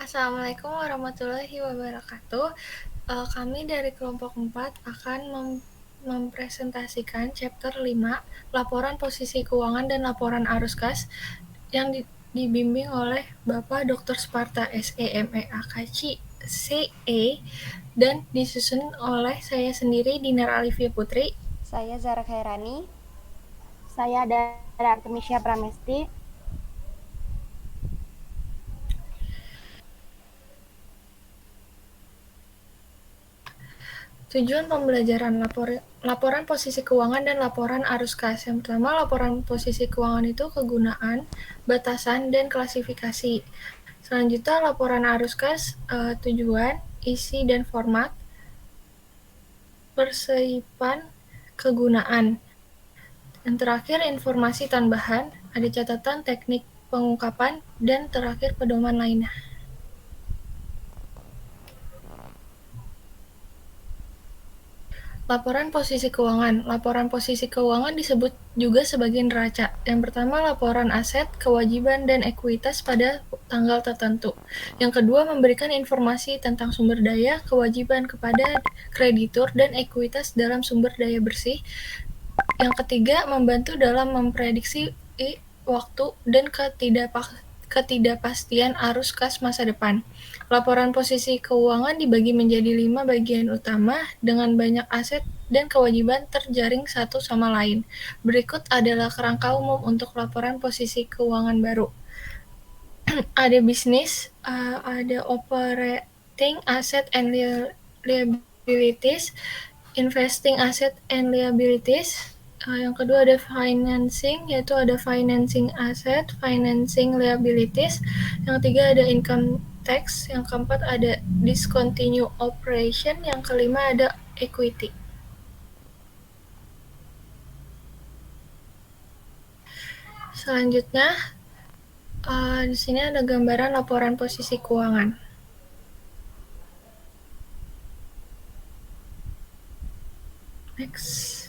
Assalamualaikum warahmatullahi wabarakatuh. Kami dari kelompok 4 akan mempresentasikan chapter 5, laporan posisi keuangan dan laporan arus kas yang dibimbing oleh Bapak Dr. Sparta SEMEAKC CE dan disusun oleh saya sendiri Dinar Alifia Putri. Saya Zara Khairani. Saya dari Artemisia Pramesti. Tujuan pembelajaran laporan posisi keuangan dan laporan arus kas. Yang pertama, laporan posisi keuangan itu kegunaan, batasan, dan klasifikasi. Selanjutnya, laporan arus kas, tujuan, isi, dan format. Perseipan, kegunaan. Yang terakhir, informasi tambahan, ada catatan teknik pengungkapan, dan terakhir pedoman lainnya. Laporan posisi keuangan. Laporan posisi keuangan disebut juga sebagai neraca. Yang pertama, laporan aset, kewajiban, dan ekuitas pada tanggal tertentu. Yang kedua, memberikan informasi tentang sumber daya, kewajiban kepada kreditur, dan ekuitas dalam sumber daya bersih. Yang ketiga, membantu dalam memprediksi waktu dan ketidakpastian arus kas masa depan. Laporan posisi keuangan dibagi menjadi 5 bagian utama dengan banyak aset dan kewajiban terjaring satu sama lain. Berikut adalah kerangka umum untuk laporan posisi keuangan baru. Ada bisnis, ada operating asset and liabilities, investing asset and liabilities. Yang kedua ada financing, yaitu ada financing asset, financing liabilities. Yang ketiga ada income tax. Yang keempat ada discontinue operation. Yang kelima ada equity. Selanjutnya, di sini ada gambaran laporan posisi keuangan. Next.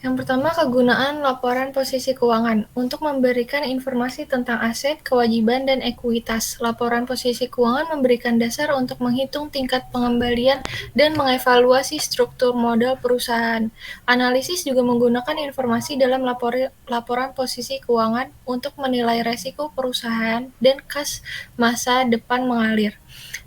Yang pertama, kegunaan laporan posisi keuangan. Untuk memberikan informasi tentang aset, kewajiban, dan ekuitas. Laporan posisi keuangan memberikan dasar untuk menghitung tingkat pengembalian dan mengevaluasi struktur modal perusahaan. Analisis juga menggunakan informasi dalam laporan posisi keuangan untuk menilai resiko perusahaan dan kas masa depan mengalir.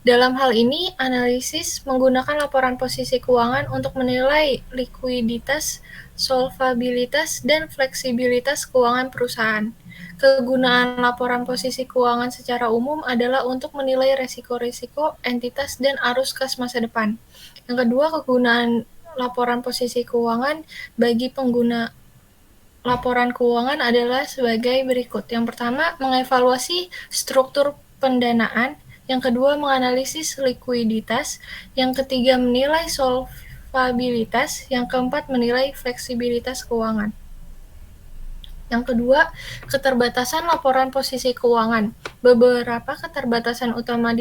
Dalam hal ini, analisis menggunakan laporan posisi keuangan untuk menilai likuiditas, solvabilitas, dan fleksibilitas keuangan perusahaan. Kegunaan laporan posisi keuangan secara umum adalah untuk menilai risiko-risiko entitas dan arus kas masa depan. Yang kedua, kegunaan laporan posisi keuangan bagi pengguna laporan keuangan adalah sebagai berikut. Yang pertama, mengevaluasi struktur pendanaan. Yang kedua, menganalisis likuiditas. Yang ketiga, menilai solvabilitas. Yang keempat, menilai fleksibilitas keuangan. Yang kedua, keterbatasan laporan posisi keuangan. Beberapa keterbatasan utama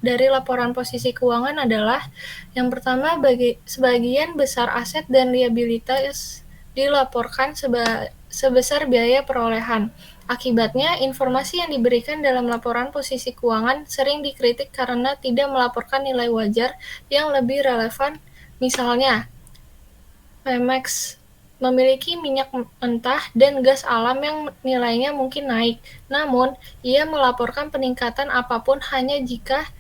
dari laporan posisi keuangan adalah yang pertama, sebagian besar aset dan liabilitas dilaporkan sebesar biaya perolehan. Akibatnya, informasi yang diberikan dalam laporan posisi keuangan sering dikritik karena tidak melaporkan nilai wajar yang lebih relevan. Misalnya, Pemex memiliki minyak mentah dan gas alam yang nilainya mungkin naik, namun ia melaporkan peningkatan apapun hanya jika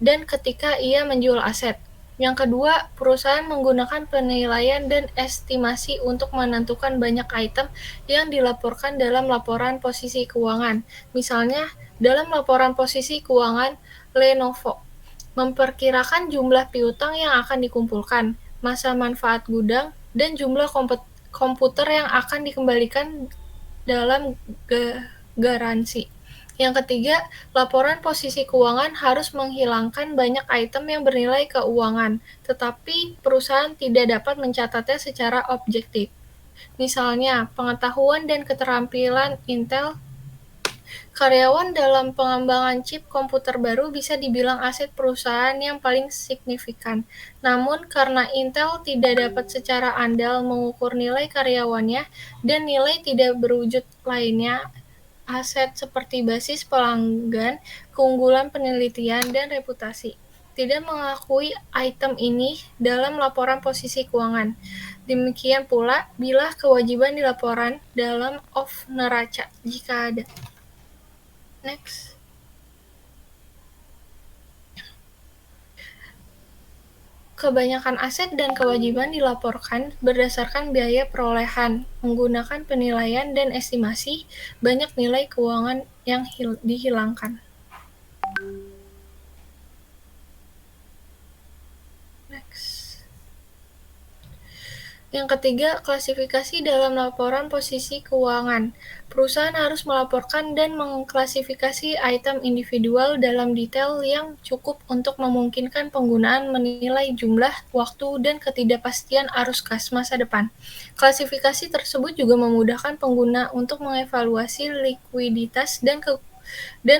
dan ketika ia menjual aset. Yang kedua, perusahaan menggunakan penilaian dan estimasi untuk menentukan banyak item yang dilaporkan dalam laporan posisi keuangan. Misalnya, dalam laporan posisi keuangan Lenovo, memperkirakan jumlah piutang yang akan dikumpulkan, masa manfaat gudang, dan jumlah komputer yang akan dikembalikan dalam garansi. Yang ketiga, laporan posisi keuangan harus menghilangkan banyak item yang bernilai keuangan, tetapi perusahaan tidak dapat mencatatnya secara objektif. Misalnya, pengetahuan dan keterampilan Intel. Karyawan dalam pengembangan chip komputer baru bisa dibilang aset perusahaan yang paling signifikan. Namun, karena Intel tidak dapat secara andal mengukur nilai karyawannya dan nilai tidak berwujud lainnya, aset seperti basis pelanggan, keunggulan penelitian, dan reputasi. Tidak mengakui item ini dalam laporan posisi keuangan. Demikian pula bila kewajiban dilaporan dalam of neraca jika ada. Next. Kebanyakan aset dan kewajiban dilaporkan berdasarkan biaya perolehan, menggunakan penilaian dan estimasi, banyak nilai keuangan yang dihilangkan. Next. Yang ketiga, klasifikasi dalam laporan posisi keuangan. Perusahaan harus melaporkan dan mengklasifikasi item individual dalam detail yang cukup untuk memungkinkan penggunaan menilai jumlah, waktu, dan ketidakpastian arus kas masa depan. Klasifikasi tersebut juga memudahkan pengguna untuk mengevaluasi likuiditas dan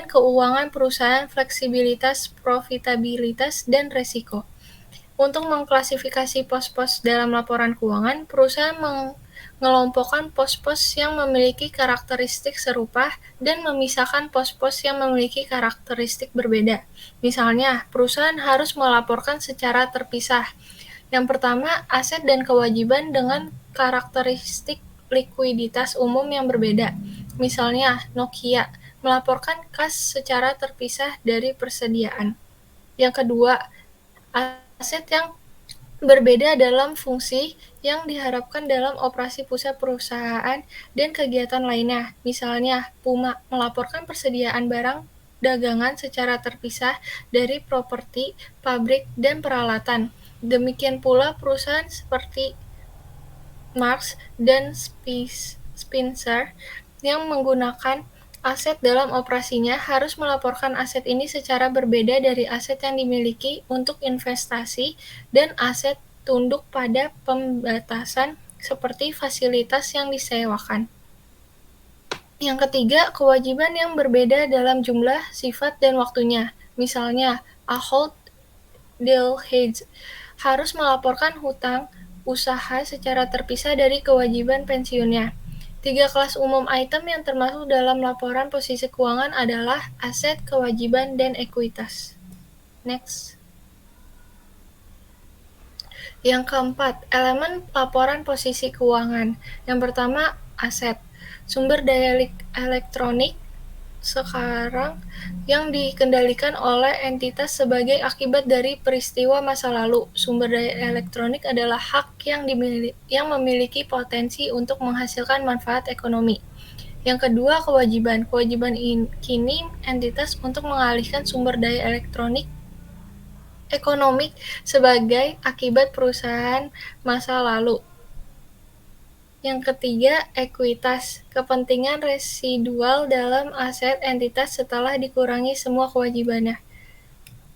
keuangan perusahaan, fleksibilitas, profitabilitas, dan resiko. Untuk mengklasifikasi pos-pos dalam laporan keuangan, perusahaan mengelompokkan pos-pos yang memiliki karakteristik serupa dan memisahkan pos-pos yang memiliki karakteristik berbeda. Misalnya, perusahaan harus melaporkan secara terpisah. Yang pertama, aset dan kewajiban dengan karakteristik likuiditas umum yang berbeda. Misalnya, Nokia melaporkan kas secara terpisah dari persediaan. Yang kedua, aset yang berbeda dalam fungsi yang diharapkan dalam operasi pusat perusahaan dan kegiatan lainnya. Misalnya, Puma melaporkan persediaan barang dagangan secara terpisah dari properti, pabrik, dan peralatan. Demikian pula perusahaan seperti Marks dan Spencer yang menggunakan aset dalam operasinya harus melaporkan aset ini secara berbeda dari aset yang dimiliki untuk investasi dan aset tunduk pada pembatasan seperti fasilitas yang disewakan. Yang ketiga, kewajiban yang berbeda dalam jumlah, sifat, dan waktunya. Misalnya, Ahold Delhaize harus melaporkan hutang usaha secara terpisah dari kewajiban pensiunnya. 3 kelas umum item yang termasuk dalam laporan posisi keuangan adalah aset, kewajiban, dan ekuitas. Next. Yang keempat, elemen laporan posisi keuangan. Yang pertama, aset. Sumber daya elektronik sekarang yang dikendalikan oleh entitas sebagai akibat dari peristiwa masa lalu. Sumber daya elektronik adalah hak yang memiliki potensi untuk menghasilkan manfaat ekonomi. Yang kedua, kewajiban. Kewajiban kini entitas untuk mengalihkan sumber daya ekonomi sebagai akibat perusahaan masa lalu. Yang ketiga, ekuitas, kepentingan residual dalam aset entitas setelah dikurangi semua kewajibannya.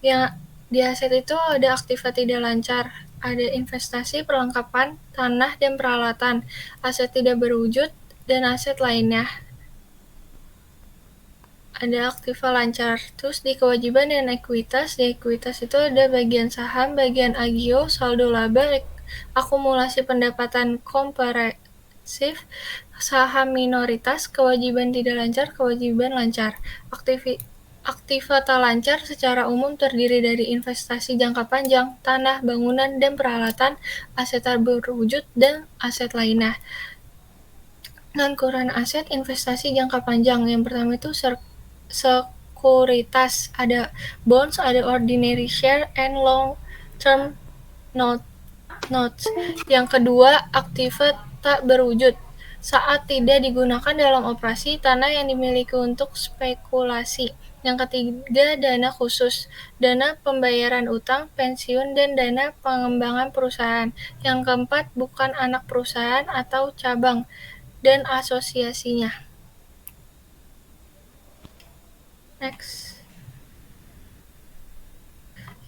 Yang di aset itu ada aktiva tidak lancar, ada investasi, perlengkapan, tanah, dan peralatan, aset tidak berwujud, dan aset lainnya. Ada aktiva lancar. Terus di kewajiban dan ekuitas, di ekuitas itu ada bagian saham, bagian agio, saldo laba, akumulasi pendapatan komprehensif, saham minoritas, kewajiban tidak lancar, kewajiban lancar. Aktiva tak lancar secara umum terdiri dari investasi jangka panjang, tanah, bangunan, dan peralatan, aset tak berwujud, dan aset lainnya. Non-current aset investasi jangka panjang. Yang pertama itu sekuritas, ada bonds, ada ordinary share, and long-term notes. Yang kedua, aktiva tak berwujud. Saat tidak digunakan dalam operasi, tanah yang dimiliki untuk spekulasi. Yang ketiga, dana khusus, dana pembayaran utang, pensiun, dan dana pengembangan perusahaan. Yang keempat, bukan anak perusahaan atau cabang dan asosiasinya. Next.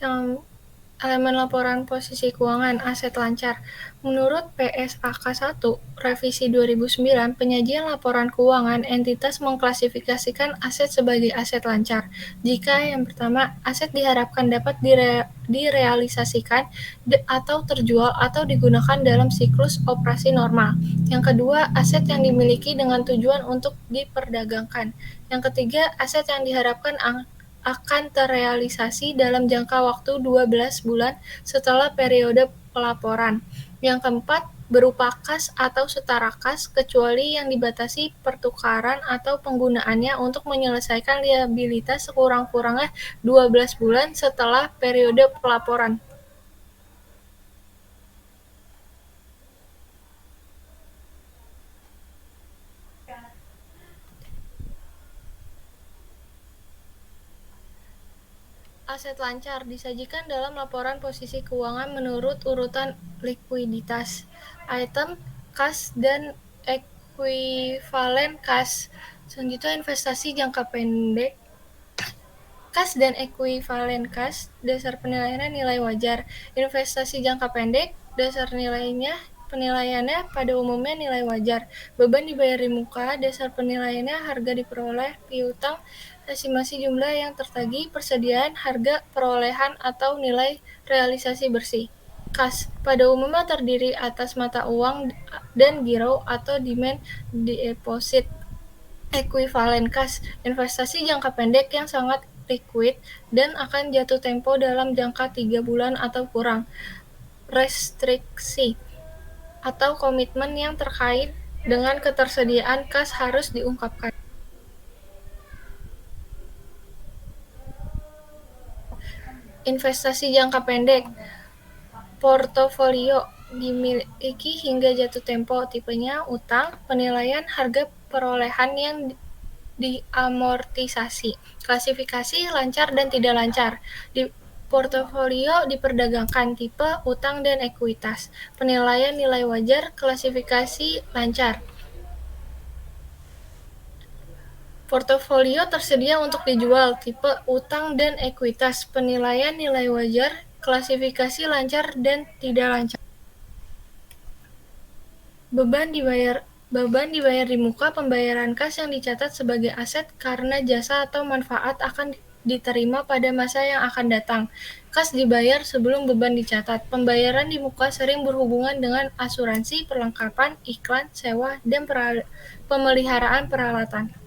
Yang Elemen laporan posisi keuangan aset lancar. Menurut PSAK 1, revisi 2009, penyajian laporan keuangan entitas mengklasifikasikan aset sebagai aset lancar. Jika yang pertama, aset diharapkan dapat direalisasikan atau terjual atau digunakan dalam siklus operasi normal. Yang kedua, aset yang dimiliki dengan tujuan untuk diperdagangkan. Yang ketiga, aset yang diharapkan akan terrealisasi dalam jangka waktu 12 bulan setelah periode pelaporan. Yang keempat, berupa kas atau setara kas, kecuali yang dibatasi pertukaran atau penggunaannya untuk menyelesaikan liabilitas sekurang-kurangnya 12 bulan setelah periode pelaporan. Aset lancar disajikan dalam laporan posisi keuangan menurut urutan likuiditas, item, kas, dan ekuivalen kas. Selanjutnya investasi jangka pendek. Kas dan ekuivalen kas, dasar penilaiannya nilai wajar. Investasi jangka pendek, dasar penilaiannya pada umumnya nilai wajar. Beban dibayar di muka, dasar penilaiannya harga diperoleh, piutang, estimasi jumlah yang tertagih, persediaan, harga perolehan atau nilai realisasi bersih. Kas pada umumnya terdiri atas mata uang dan giro atau demand deposit. Ekuivalen kas, investasi jangka pendek yang sangat liquid dan akan jatuh tempo dalam jangka 3 bulan atau kurang. Restriksi atau komitmen yang terkait dengan ketersediaan kas harus diungkapkan. Investasi jangka pendek, portofolio dimiliki hingga jatuh tempo, tipenya utang, penilaian harga perolehan yang diamortisasi, klasifikasi lancar dan tidak lancar. Di portofolio diperdagangkan, tipe utang dan ekuitas, penilaian nilai wajar, klasifikasi lancar. Portofolio tersedia untuk dijual, tipe utang dan ekuitas, penilaian nilai wajar, klasifikasi lancar dan tidak lancar. Beban dibayar di muka, pembayaran kas yang dicatat sebagai aset karena jasa atau manfaat akan diterima pada masa yang akan datang. Kas dibayar sebelum beban dicatat. Pembayaran di muka sering berhubungan dengan asuransi, perlengkapan, iklan, sewa, dan pemeliharaan peralatan.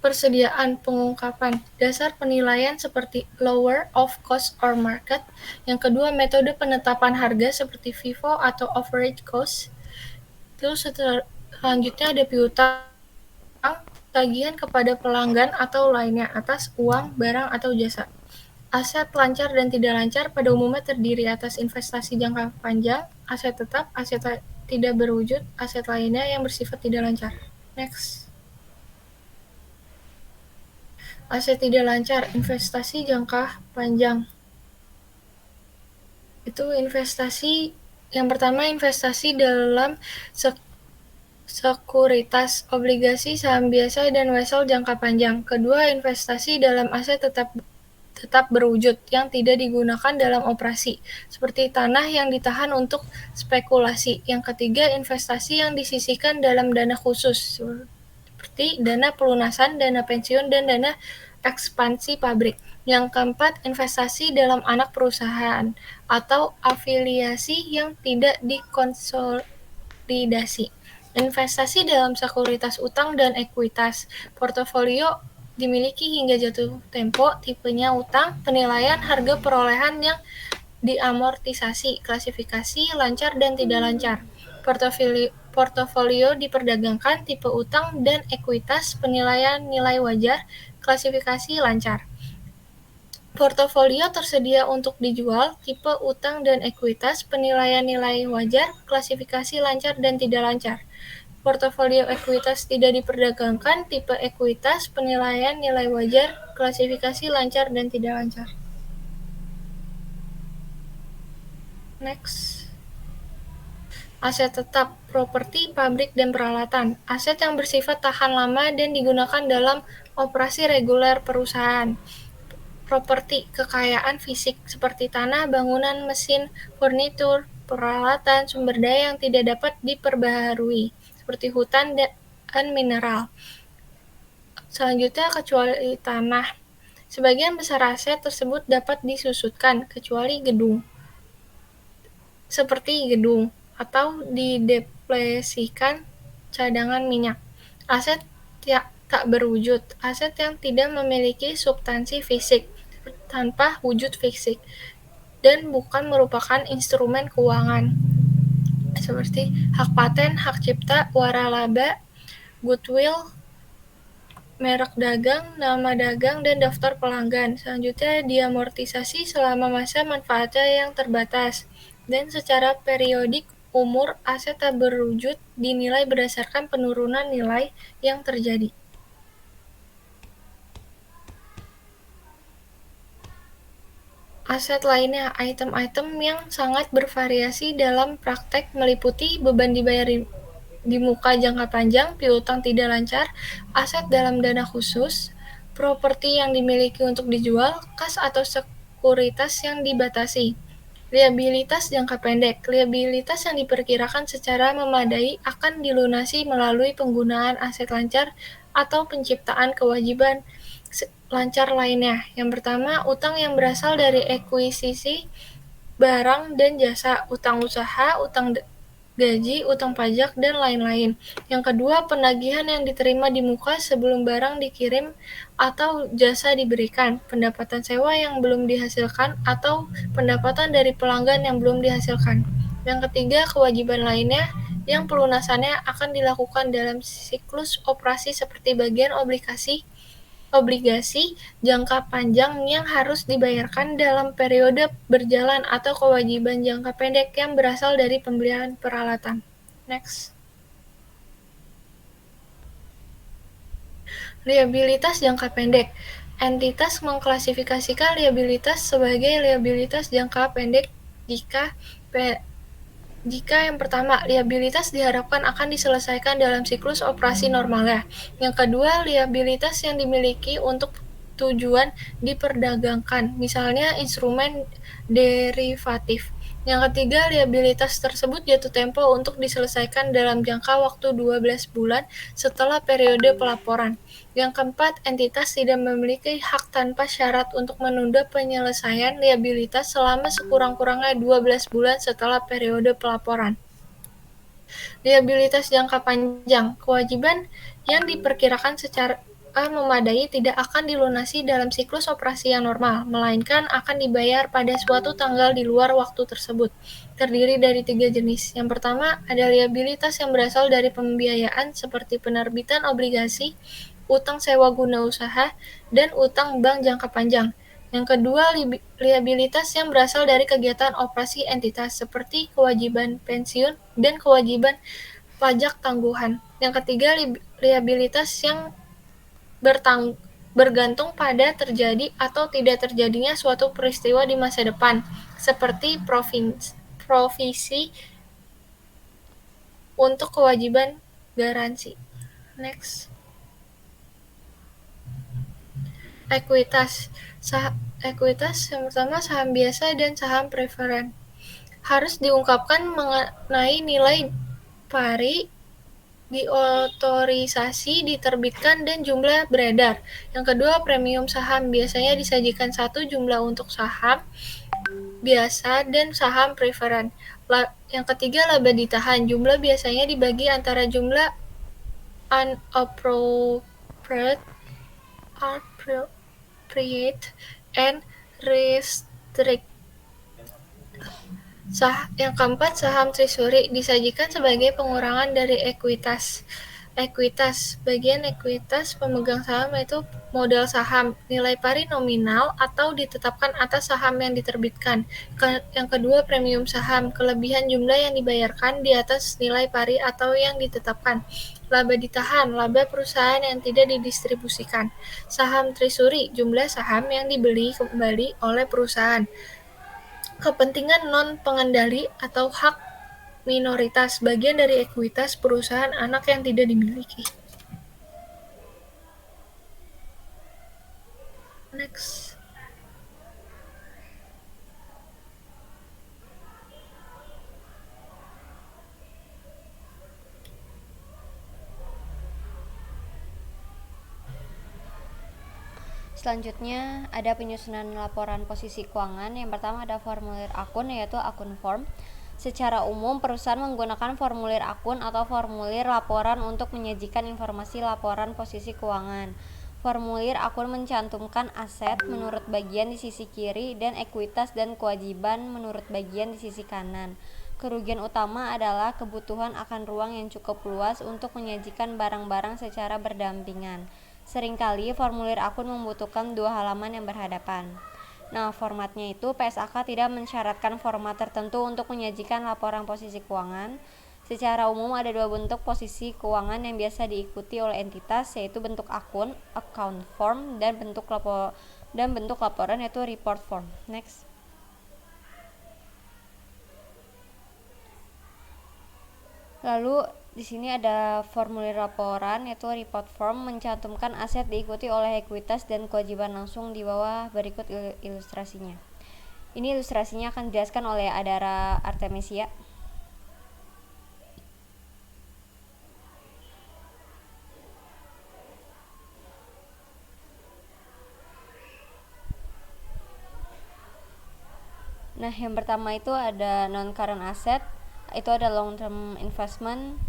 Persediaan pengungkapan, dasar penilaian seperti lower of cost or market. Yang kedua, metode penetapan harga seperti FIFO atau average cost. Terus selanjutnya ada piutang, tagihan kepada pelanggan atau lainnya atas uang, barang, atau jasa. Aset lancar dan tidak lancar pada umumnya terdiri atas investasi jangka panjang, aset tetap, aset tidak berwujud, aset lainnya yang bersifat tidak lancar. Next. Aset tidak lancar, investasi jangka panjang. Itu investasi, yang pertama investasi dalam sekuritas, obligasi, saham biasa, dan wesel jangka panjang. Kedua, investasi dalam aset tetap berwujud yang tidak digunakan dalam operasi, seperti tanah yang ditahan untuk spekulasi. Yang ketiga, investasi yang disisihkan dalam dana khusus, seperti dana pelunasan, dana pensiun, dan dana ekspansi pabrik. Yang keempat, investasi dalam anak perusahaan atau afiliasi yang tidak dikonsolidasi. Investasi dalam sekuritas utang dan ekuitas. Portofolio dimiliki hingga jatuh tempo, tipenya utang, penilaian harga perolehan yang diamortisasi, klasifikasi lancar dan tidak lancar. Portofolio diperdagangkan, tipe utang dan ekuitas, penilaian nilai wajar, klasifikasi lancar. Portofolio tersedia untuk dijual, tipe utang dan ekuitas, penilaian nilai wajar, klasifikasi lancar dan tidak lancar. Portofolio ekuitas tidak diperdagangkan, tipe ekuitas, penilaian nilai wajar, klasifikasi lancar dan tidak lancar. Next. Aset tetap, properti, pabrik, dan peralatan. Aset yang bersifat tahan lama dan digunakan dalam Operasi reguler perusahaan. Properti, kekayaan fisik seperti tanah, bangunan, mesin, furnitur, peralatan, sumber daya yang tidak dapat diperbaharui, seperti hutan dan mineral. Selanjutnya, kecuali tanah. Sebagian besar aset tersebut dapat disusutkan, kecuali gedung, seperti gedung, atau didepresikan cadangan minyak. Aset tak berwujud, aset yang tidak memiliki substansi fisik, tanpa wujud fisik, dan bukan merupakan instrumen keuangan, seperti hak paten, hak cipta, waralaba, goodwill, merek dagang, nama dagang, dan daftar pelanggan. Selanjutnya, diamortisasi selama masa manfaatnya yang terbatas, dan secara periodik umur aset tak berwujud dinilai berdasarkan penurunan nilai yang terjadi. Aset lainnya, item-item yang sangat bervariasi dalam praktek meliputi beban dibayar di muka jangka panjang, piutang tidak lancar, aset dalam dana khusus, properti yang dimiliki untuk dijual, kas atau sekuritas yang dibatasi. Liabilitas jangka pendek. Liabilitas yang diperkirakan secara memadai akan dilunasi melalui penggunaan aset lancar atau penciptaan kewajiban lancar lainnya. Yang pertama, utang yang berasal dari ekuisisi barang dan jasa, utang usaha, utang gaji, utang pajak, dan lain-lain. Yang kedua, penagihan yang diterima di muka sebelum barang dikirim atau jasa diberikan, pendapatan sewa yang belum dihasilkan, atau pendapatan dari pelanggan yang belum dihasilkan. Yang ketiga, kewajiban lainnya yang pelunasannya akan dilakukan dalam siklus operasi seperti bagian obligasi jangka panjang yang harus dibayarkan dalam periode berjalan atau kewajiban jangka pendek yang berasal dari pembelian peralatan. Next. Liabilitas jangka pendek. Entitas mengklasifikasikan liabilitas sebagai liabilitas jangka pendek jika yang pertama, liabilitas diharapkan akan diselesaikan dalam siklus operasi normalnya. Yang kedua, liabilitas yang dimiliki untuk tujuan diperdagangkan, misalnya instrumen derivatif. Yang ketiga, liabilitas tersebut jatuh tempo untuk diselesaikan dalam jangka waktu 12 bulan setelah periode pelaporan. Yang keempat, entitas tidak memiliki hak tanpa syarat untuk menunda penyelesaian liabilitas selama sekurang-kurangnya 12 bulan setelah periode pelaporan. Liabilitas jangka panjang. Kewajiban yang diperkirakan secara memadai tidak akan dilunasi dalam siklus operasi yang normal, melainkan akan dibayar pada suatu tanggal di luar waktu tersebut. Terdiri dari 3 jenis. Yang pertama, ada liabilitas yang berasal dari pembiayaan seperti penerbitan obligasi, utang sewa guna usaha, dan utang bank jangka panjang. Yang kedua, liabilitas yang berasal dari kegiatan operasi entitas seperti kewajiban pensiun dan kewajiban pajak tangguhan. Yang ketiga, liabilitas yang bergantung pada terjadi atau tidak terjadinya suatu peristiwa di masa depan, seperti provisi untuk kewajiban garansi. Next. Ekuitas. Ekuitas yang pertama saham biasa dan saham preferen. Harus diungkapkan mengenai nilai pari diotorisasi, diterbitkan, dan jumlah beredar. Yang kedua, premium saham. Biasanya disajikan satu jumlah untuk saham biasa dan saham preferen. Yang ketiga, laba ditahan. Jumlah biasanya dibagi antara jumlah unappropriate and restricted. Yang keempat, saham treasury disajikan sebagai pengurangan dari ekuitas. Bagian ekuitas pemegang saham yaitu modal saham, nilai pari nominal atau ditetapkan atas saham yang diterbitkan. Yang kedua, premium saham, kelebihan jumlah yang dibayarkan di atas nilai pari atau yang ditetapkan. Laba ditahan, laba perusahaan yang tidak didistribusikan. Saham treasury, jumlah saham yang dibeli kembali oleh perusahaan. Kepentingan non-pengendali atau hak minoritas, bagian dari ekuitas perusahaan anak yang tidak dimiliki. Next. Selanjutnya ada penyusunan laporan posisi keuangan. Yang pertama ada formulir akun, yaitu akun form. Secara umum perusahaan menggunakan formulir akun atau formulir laporan untuk menyajikan informasi laporan posisi keuangan. Formulir akun mencantumkan aset menurut bagian di sisi kiri dan ekuitas dan kewajiban menurut bagian di sisi kanan. Kerugian utama adalah kebutuhan akan ruang yang cukup luas untuk menyajikan barang-barang secara berdampingan. Seringkali formulir akun membutuhkan 2 halaman yang berhadapan. Nah, formatnya itu PSAK tidak mensyaratkan format tertentu untuk menyajikan laporan posisi keuangan. Secara umum ada 2 bentuk posisi keuangan yang biasa diikuti oleh entitas, yaitu bentuk akun, account form, dan bentuk laporan yaitu report form. Next. Lalu di sini ada formulir laporan yaitu report form, mencantumkan aset diikuti oleh ekuitas dan kewajiban langsung di bawah berikut ilustrasinya. Ini ilustrasinya akan dijelaskan oleh Adara Artemisia. Nah, yang pertama itu ada non current asset, itu ada long term investment,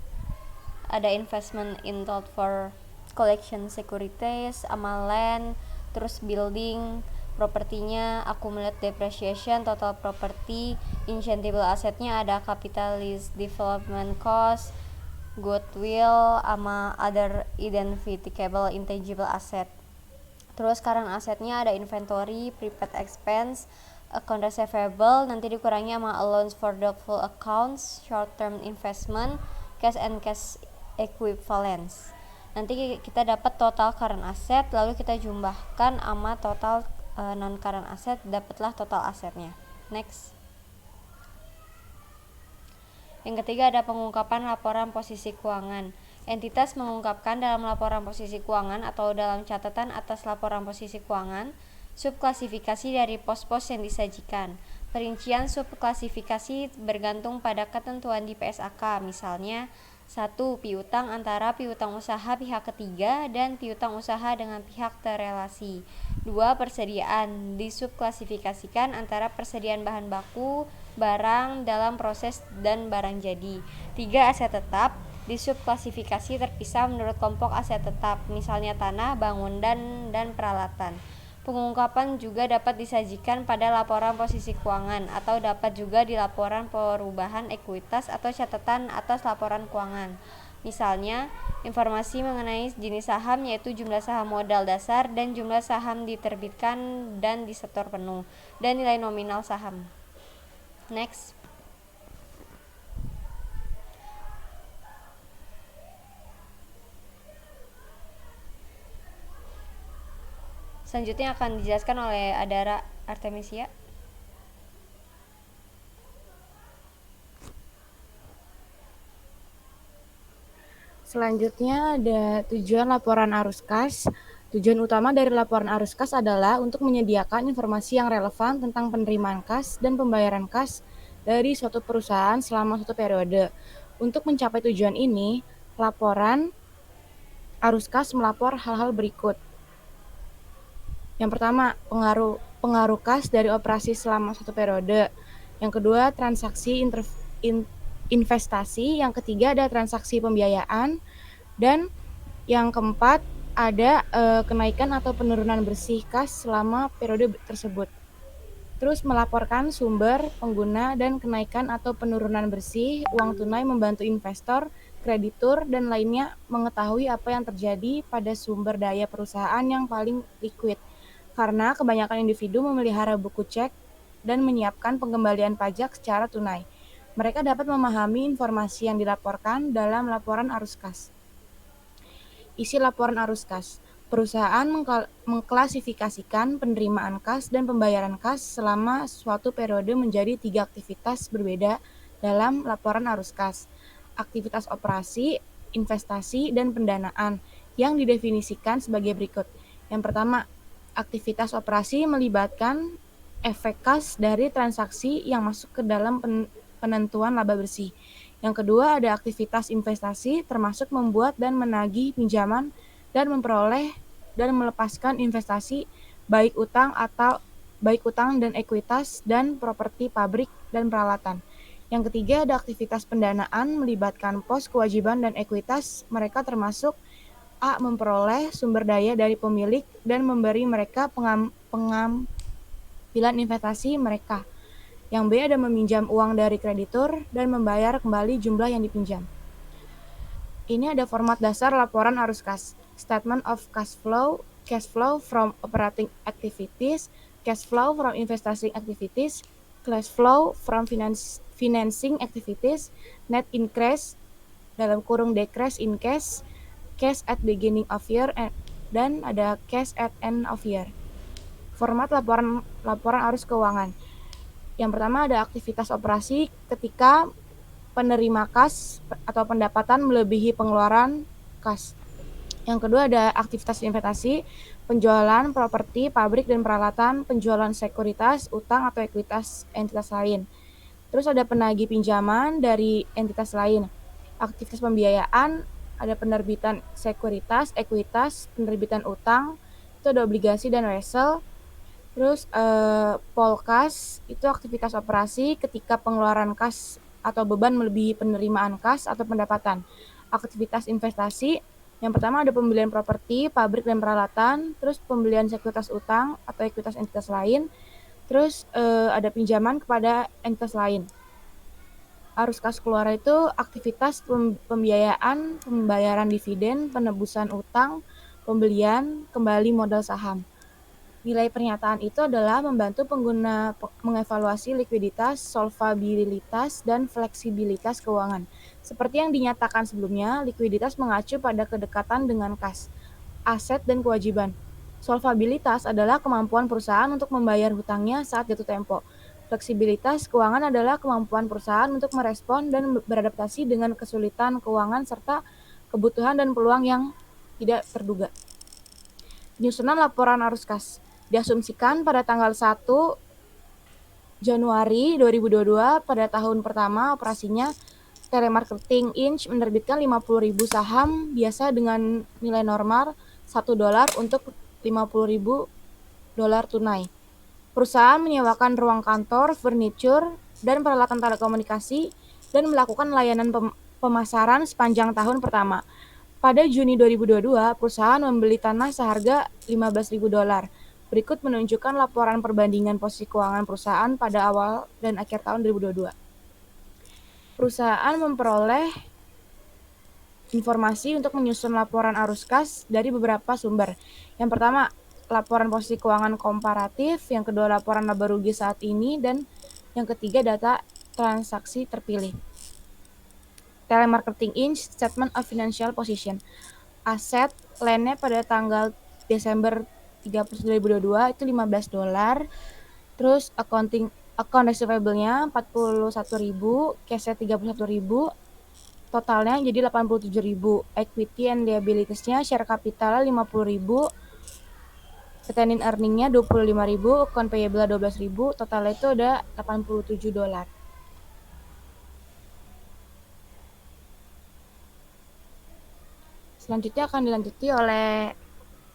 ada investment in total for collection securities, amal land, terus building, propertinya, accumulated depreciation, total property, intangible asetnya ada capitalist development cost, goodwill, sama other identifiable intangible asset. Terus current asetnya ada inventory, prepaid expense, account receivable, nanti dikurangi sama allowance for doubtful accounts, short term investment, cash and cash equivalents. Nanti kita dapat total current asset, lalu kita jumlahkan sama total non current asset, dapatlah total asetnya. Next. Yang ketiga ada pengungkapan laporan posisi keuangan. Entitas mengungkapkan dalam laporan posisi keuangan atau dalam catatan atas laporan posisi keuangan subklasifikasi dari pos-pos yang disajikan. Perincian subklasifikasi bergantung pada ketentuan di PSAK, misalnya 1. Piutang antara piutang usaha pihak ketiga dan piutang usaha dengan pihak terelasi. 2. Persediaan disubklasifikasikan antara persediaan bahan baku, barang dalam proses dan barang jadi. 3. Aset tetap disubklasifikasi terpisah menurut kelompok aset tetap, misalnya tanah, bangunan, dan peralatan. Pengungkapan juga dapat disajikan pada laporan posisi keuangan atau dapat juga di laporan perubahan ekuitas atau catatan atas laporan keuangan. Misalnya, informasi mengenai jenis saham yaitu jumlah saham modal dasar dan jumlah saham diterbitkan dan disetor penuh, dan nilai nominal saham. Next. Selanjutnya akan dijelaskan oleh Adara Artemisia. Selanjutnya ada tujuan laporan arus kas. Tujuan utama dari laporan arus kas adalah untuk menyediakan informasi yang relevan tentang penerimaan kas dan pembayaran kas dari suatu perusahaan selama suatu periode. Untuk mencapai tujuan ini, laporan arus kas melapor hal-hal berikut. Yang pertama, pengaruh kas dari operasi selama satu periode. Yang kedua, transaksi investasi. Yang ketiga ada transaksi pembiayaan. Dan yang keempat ada kenaikan atau penurunan bersih kas selama periode tersebut. Terus melaporkan sumber, pengguna, dan kenaikan atau penurunan bersih uang tunai membantu investor, kreditur, dan lainnya mengetahui apa yang terjadi pada sumber daya perusahaan yang paling liquid. Karena kebanyakan individu memelihara buku cek dan menyiapkan pengembalian pajak secara tunai. Mereka dapat memahami informasi yang dilaporkan dalam laporan arus kas. Isi laporan arus kas. Perusahaan mengklasifikasikan penerimaan kas dan pembayaran kas selama suatu periode menjadi 3 aktivitas berbeda dalam laporan arus kas. Aktivitas operasi, investasi, dan pendanaan yang didefinisikan sebagai berikut. Yang pertama, aktivitas operasi melibatkan efek kas dari transaksi yang masuk ke dalam penentuan laba bersih. Yang kedua ada aktivitas investasi, termasuk membuat dan menagih pinjaman dan memperoleh dan melepaskan investasi baik utang dan ekuitas dan properti pabrik dan peralatan. Yang ketiga ada aktivitas pendanaan melibatkan pos kewajiban dan ekuitas. Mereka termasuk A. Memperoleh sumber daya dari pemilik dan memberi mereka pengambilan investasi mereka. Yang B. Ada meminjam uang dari kreditur dan membayar kembali jumlah yang dipinjam. Ini ada format dasar laporan arus kas. Statement of cash flow from operating activities, cash flow from investing activities, cash flow from financing activities, net increase (decrease in cash at beginning of year, dan ada cash at end of year. Format laporan arus keuangan. Yang pertama ada aktivitas operasi ketika penerima kas atau pendapatan melebihi pengeluaran kas. Yang kedua ada aktivitas investasi, penjualan properti, pabrik dan peralatan, penjualan sekuritas, utang atau ekuitas entitas lain. Terus ada penagih pinjaman dari entitas lain. Aktivitas pembiayaan, ada penerbitan sekuritas, ekuitas, penerbitan utang, itu ada obligasi dan wesel. Terus polkas itu aktivitas operasi ketika pengeluaran kas atau beban melebihi penerimaan kas atau pendapatan. Aktivitas investasi, yang pertama ada pembelian properti, pabrik dan peralatan, terus pembelian sekuritas utang atau ekuitas entitas lain, terus ada pinjaman kepada entitas lain. Arus kas keluar itu aktivitas pembiayaan, pembayaran dividen, penebusan utang, pembelian kembali modal saham. Nilai pernyataan itu adalah membantu pengguna mengevaluasi likuiditas, solvabilitas, dan fleksibilitas keuangan. Seperti yang dinyatakan sebelumnya, likuiditas mengacu pada kedekatan dengan kas, aset, dan kewajiban. Solvabilitas adalah kemampuan perusahaan untuk membayar hutangnya saat jatuh tempo. Fleksibilitas keuangan adalah kemampuan perusahaan untuk merespon dan beradaptasi dengan kesulitan keuangan serta kebutuhan dan peluang yang tidak terduga. Penyusunan laporan arus kas diasumsikan pada tanggal 1 Januari 2022 pada tahun pertama operasinya. Telemarketing Inc. menerbitkan 50.000 saham biasa dengan nilai normal $1 untuk $50.000 tunai. Perusahaan menyewakan ruang kantor, furniture, dan peralatan telekomunikasi dan melakukan layanan pemasaran sepanjang tahun pertama. Pada Juni 2022, perusahaan membeli tanah seharga $15.000. Berikut menunjukkan laporan perbandingan posisi keuangan perusahaan pada awal dan akhir tahun 2022. Perusahaan memperoleh informasi untuk menyusun laporan arus kas dari beberapa sumber. Yang pertama, laporan posisi keuangan komparatif, yang kedua laporan laba rugi saat ini, dan yang ketiga data transaksi terpilih. Telemarketing Inc. Statement of Financial Position. Aset landnya pada tanggal Desember 31 2022 itu $15. Terus account receivable-nya 41.000, cash-nya 31.000, totalnya jadi 87.000. Equity and liabilities-nya share capital 50.000, retained earning-nya 25.000, account payable 12.000, totalnya itu ada $87. Selanjutnya akan dilanjuti oleh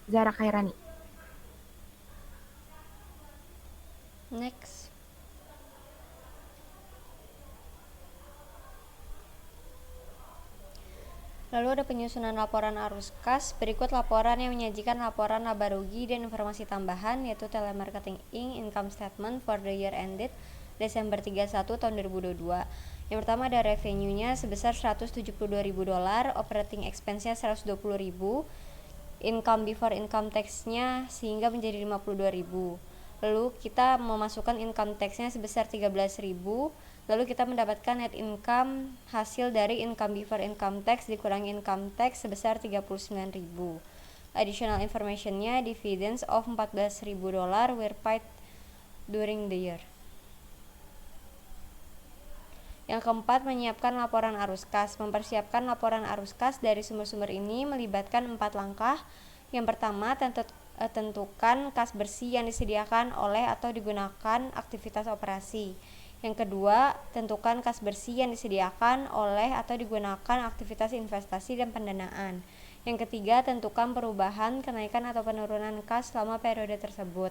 Zara Khairani. Next. Lalu ada penyusunan laporan arus kas. Berikut laporan yang menyajikan laporan laba rugi dan informasi tambahan, yaitu Telemarketing Inc. Income Statement for the year ended Desember 31 tahun 2022. Yang pertama ada revenue-nya sebesar $172.000, operating expense-nya $120.000, income before income tax-nya sehingga menjadi $52.000. Lalu kita memasukkan income tax-nya sebesar $13.000. Lalu kita mendapatkan net income hasil dari income before income tax dikurangi income tax sebesar $39.000. Additional information-nya, dividends of $14.000 were paid during the year. Yang keempat, menyiapkan laporan arus kas. Mempersiapkan laporan arus kas dari sumber-sumber ini melibatkan 4 langkah. Yang pertama, tentukan kas bersih yang disediakan oleh atau digunakan aktivitas operasi. Yang kedua, tentukan kas bersih yang disediakan oleh atau digunakan aktivitas investasi dan pendanaan. Yang ketiga, tentukan perubahan, kenaikan atau penurunan kas selama periode tersebut.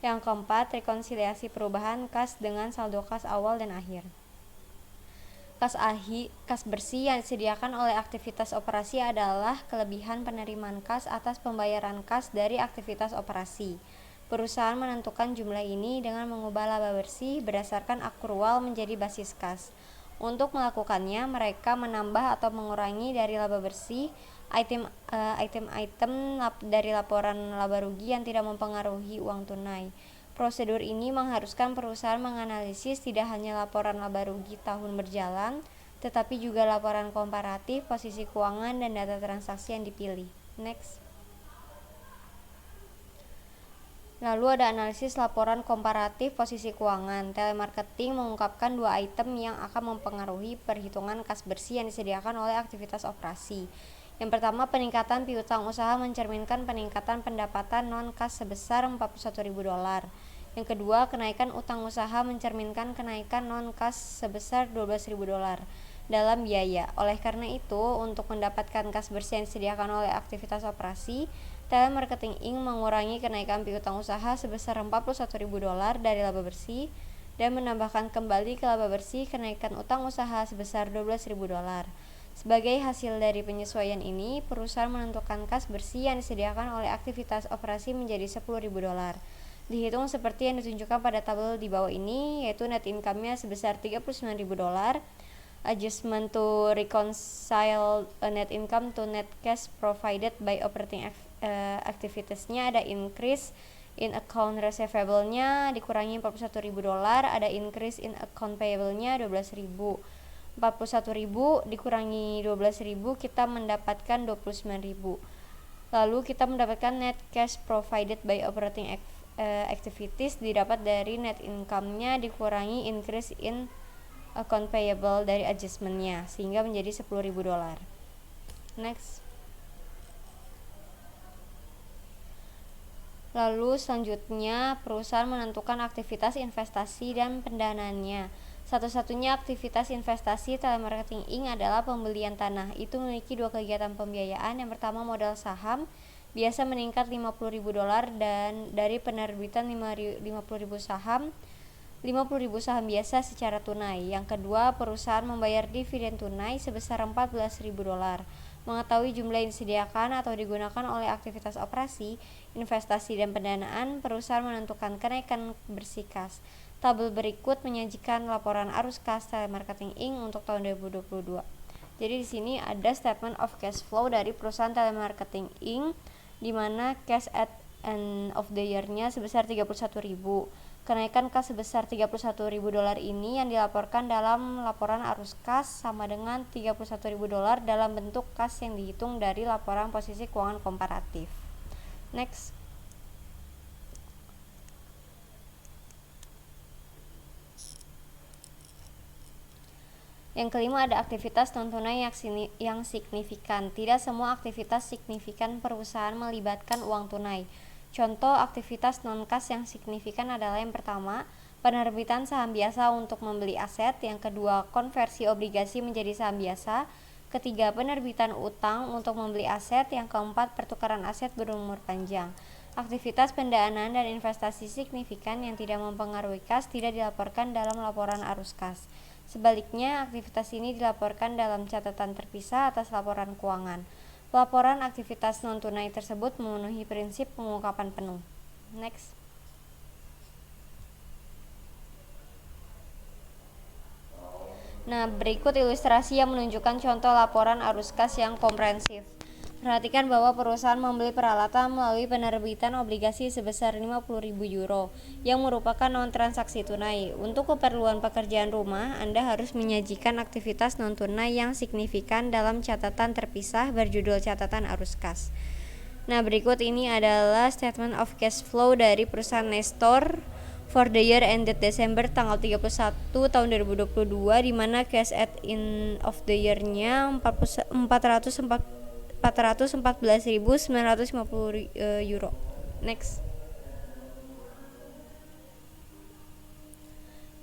Yang keempat, rekonsiliasi perubahan kas dengan saldo kas awal dan akhir. Kas bersih yang disediakan oleh aktivitas operasi adalah kelebihan penerimaan kas atas pembayaran kas dari aktivitas operasi. Perusahaan menentukan jumlah ini dengan mengubah laba bersih berdasarkan akrual menjadi basis kas. Untuk melakukannya, mereka menambah atau mengurangi dari laba bersih item-item dari laporan laba rugi yang tidak mempengaruhi uang tunai. Prosedur ini mengharuskan perusahaan menganalisis tidak hanya laporan laba rugi tahun berjalan, tetapi juga laporan komparatif, posisi keuangan, dan data transaksi yang dipilih. Next. Lalu ada analisis laporan komparatif posisi keuangan. Telemarketing mengungkapkan dua item yang akan mempengaruhi perhitungan kas bersih yang disediakan oleh aktivitas operasi. Yang pertama, peningkatan piutang usaha mencerminkan peningkatan pendapatan non-kas sebesar $41.000. Yang kedua, kenaikan utang usaha mencerminkan kenaikan non-kas sebesar $12.000 dalam biaya. Oleh karena itu, untuk mendapatkan kas bersih yang disediakan oleh aktivitas operasi, Telemarketing Inc. mengurangi kenaikan piutang usaha sebesar $41.000 dari laba bersih dan menambahkan kembali ke laba bersih kenaikan utang usaha sebesar $12.000. Sebagai hasil dari penyesuaian ini, perusahaan menentukan kas bersih yang disediakan oleh aktivitas operasi menjadi $10.000. Dihitung seperti yang ditunjukkan pada tabel di bawah ini, yaitu net income-nya sebesar $39.000, adjustment to reconcile net income to net cash provided by operating activities-nya ada increase in account receivable-nya dikurangi $41.000, ada increase in account payable-nya $12.000. $41.000 dikurangi $12.000 kita mendapatkan $29.000. Lalu kita mendapatkan net cash provided by operating activities didapat dari net income-nya dikurangi increase in account payable dari adjustment-nya sehingga menjadi $10.000. Next. Lalu selanjutnya perusahaan menentukan aktivitas investasi dan pendanaannya. Satu-satunya aktivitas investasi Telemarketing Inc. adalah pembelian tanah. Itu memiliki dua kegiatan pembiayaan. Yang pertama, modal saham biasa meningkat $50.000 dan dari penerbitan 50.000 saham, 50.000 saham biasa secara tunai. Yang kedua, perusahaan membayar dividen tunai sebesar $14.000. Mengetahui jumlah yang disediakan atau digunakan oleh aktivitas operasi, investasi, dan pendanaan, perusahaan menentukan kenaikan bersih kas. Tabel berikut menyajikan laporan arus kas Telemarketing Inc. untuk tahun 2022. Jadi di sini ada statement of cash flow dari perusahaan Telemarketing Inc. di mana cash at end of the year-nya sebesar $31.000. Kenaikan kas sebesar $31.000 ini yang dilaporkan dalam laporan arus kas sama dengan $31.000 dalam bentuk kas yang dihitung dari laporan posisi keuangan komparatif. Next. Yang kelima ada aktivitas non-tunai yang signifikan. Tidak semua aktivitas signifikan perusahaan melibatkan uang tunai. Contoh aktivitas non-kas yang signifikan adalah yang pertama, penerbitan saham biasa untuk membeli aset, yang kedua, konversi obligasi menjadi saham biasa, ketiga, penerbitan utang untuk membeli aset, yang keempat, pertukaran aset berumur panjang. Aktivitas pendanaan dan investasi signifikan yang tidak mempengaruhi kas tidak dilaporkan dalam laporan arus kas. Sebaliknya, aktivitas ini dilaporkan dalam catatan terpisah atas laporan keuangan. Laporan aktivitas non-tunai tersebut memenuhi prinsip pengungkapan penuh. Next. Nah, berikut ilustrasi yang menunjukkan contoh laporan arus kas yang komprehensif. Perhatikan bahwa perusahaan membeli peralatan melalui penerbitan obligasi sebesar €50.000 yang merupakan non-transaksi tunai. Untuk keperluan pekerjaan rumah, Anda harus menyajikan aktivitas non-tunai yang signifikan dalam catatan terpisah berjudul catatan arus kas. Nah, berikut ini adalah statement of cash flow dari perusahaan Nestor for the year ended Desember tanggal 31 tahun 2022 di mana cash at end of the year-nya €414.950. Next.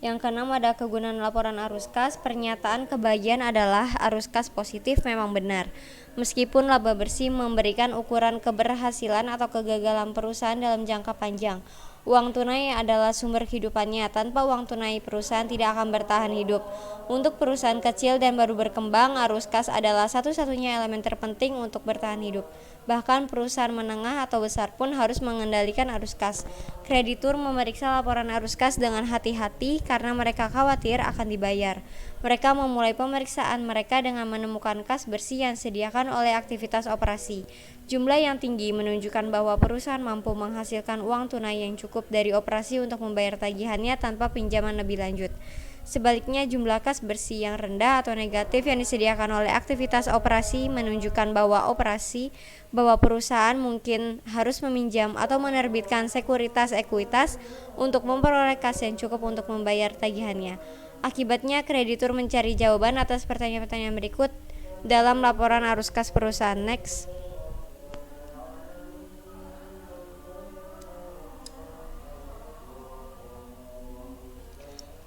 Yang keenam ada kegunaan laporan arus kas. Pernyataan kebagian adalah arus kas positif memang benar. Meskipun laba bersih memberikan ukuran keberhasilan atau kegagalan perusahaan dalam jangka panjang. Uang tunai adalah sumber kehidupannya. Tanpa uang tunai, perusahaan tidak akan bertahan hidup. Untuk perusahaan kecil dan baru berkembang, arus kas adalah satu-satunya elemen terpenting untuk bertahan hidup. Bahkan perusahaan menengah atau besar pun harus mengendalikan arus kas. Kreditur memeriksa laporan arus kas dengan hati-hati karena mereka khawatir akan dibayar. Mereka memulai pemeriksaan mereka dengan menemukan kas bersih yang disediakan oleh aktivitas operasi. Jumlah yang tinggi menunjukkan bahwa perusahaan mampu menghasilkan uang tunai yang cukup dari operasi untuk membayar tagihannya tanpa pinjaman lebih lanjut. Sebaliknya, jumlah kas bersih yang rendah atau negatif yang disediakan oleh aktivitas operasi menunjukkan bahwa perusahaan mungkin harus meminjam atau menerbitkan sekuritas ekuitas untuk memperoleh kas yang cukup untuk membayar tagihannya. Akibatnya, kreditur mencari jawaban atas pertanyaan-pertanyaan berikut dalam laporan arus kas perusahaan. Next.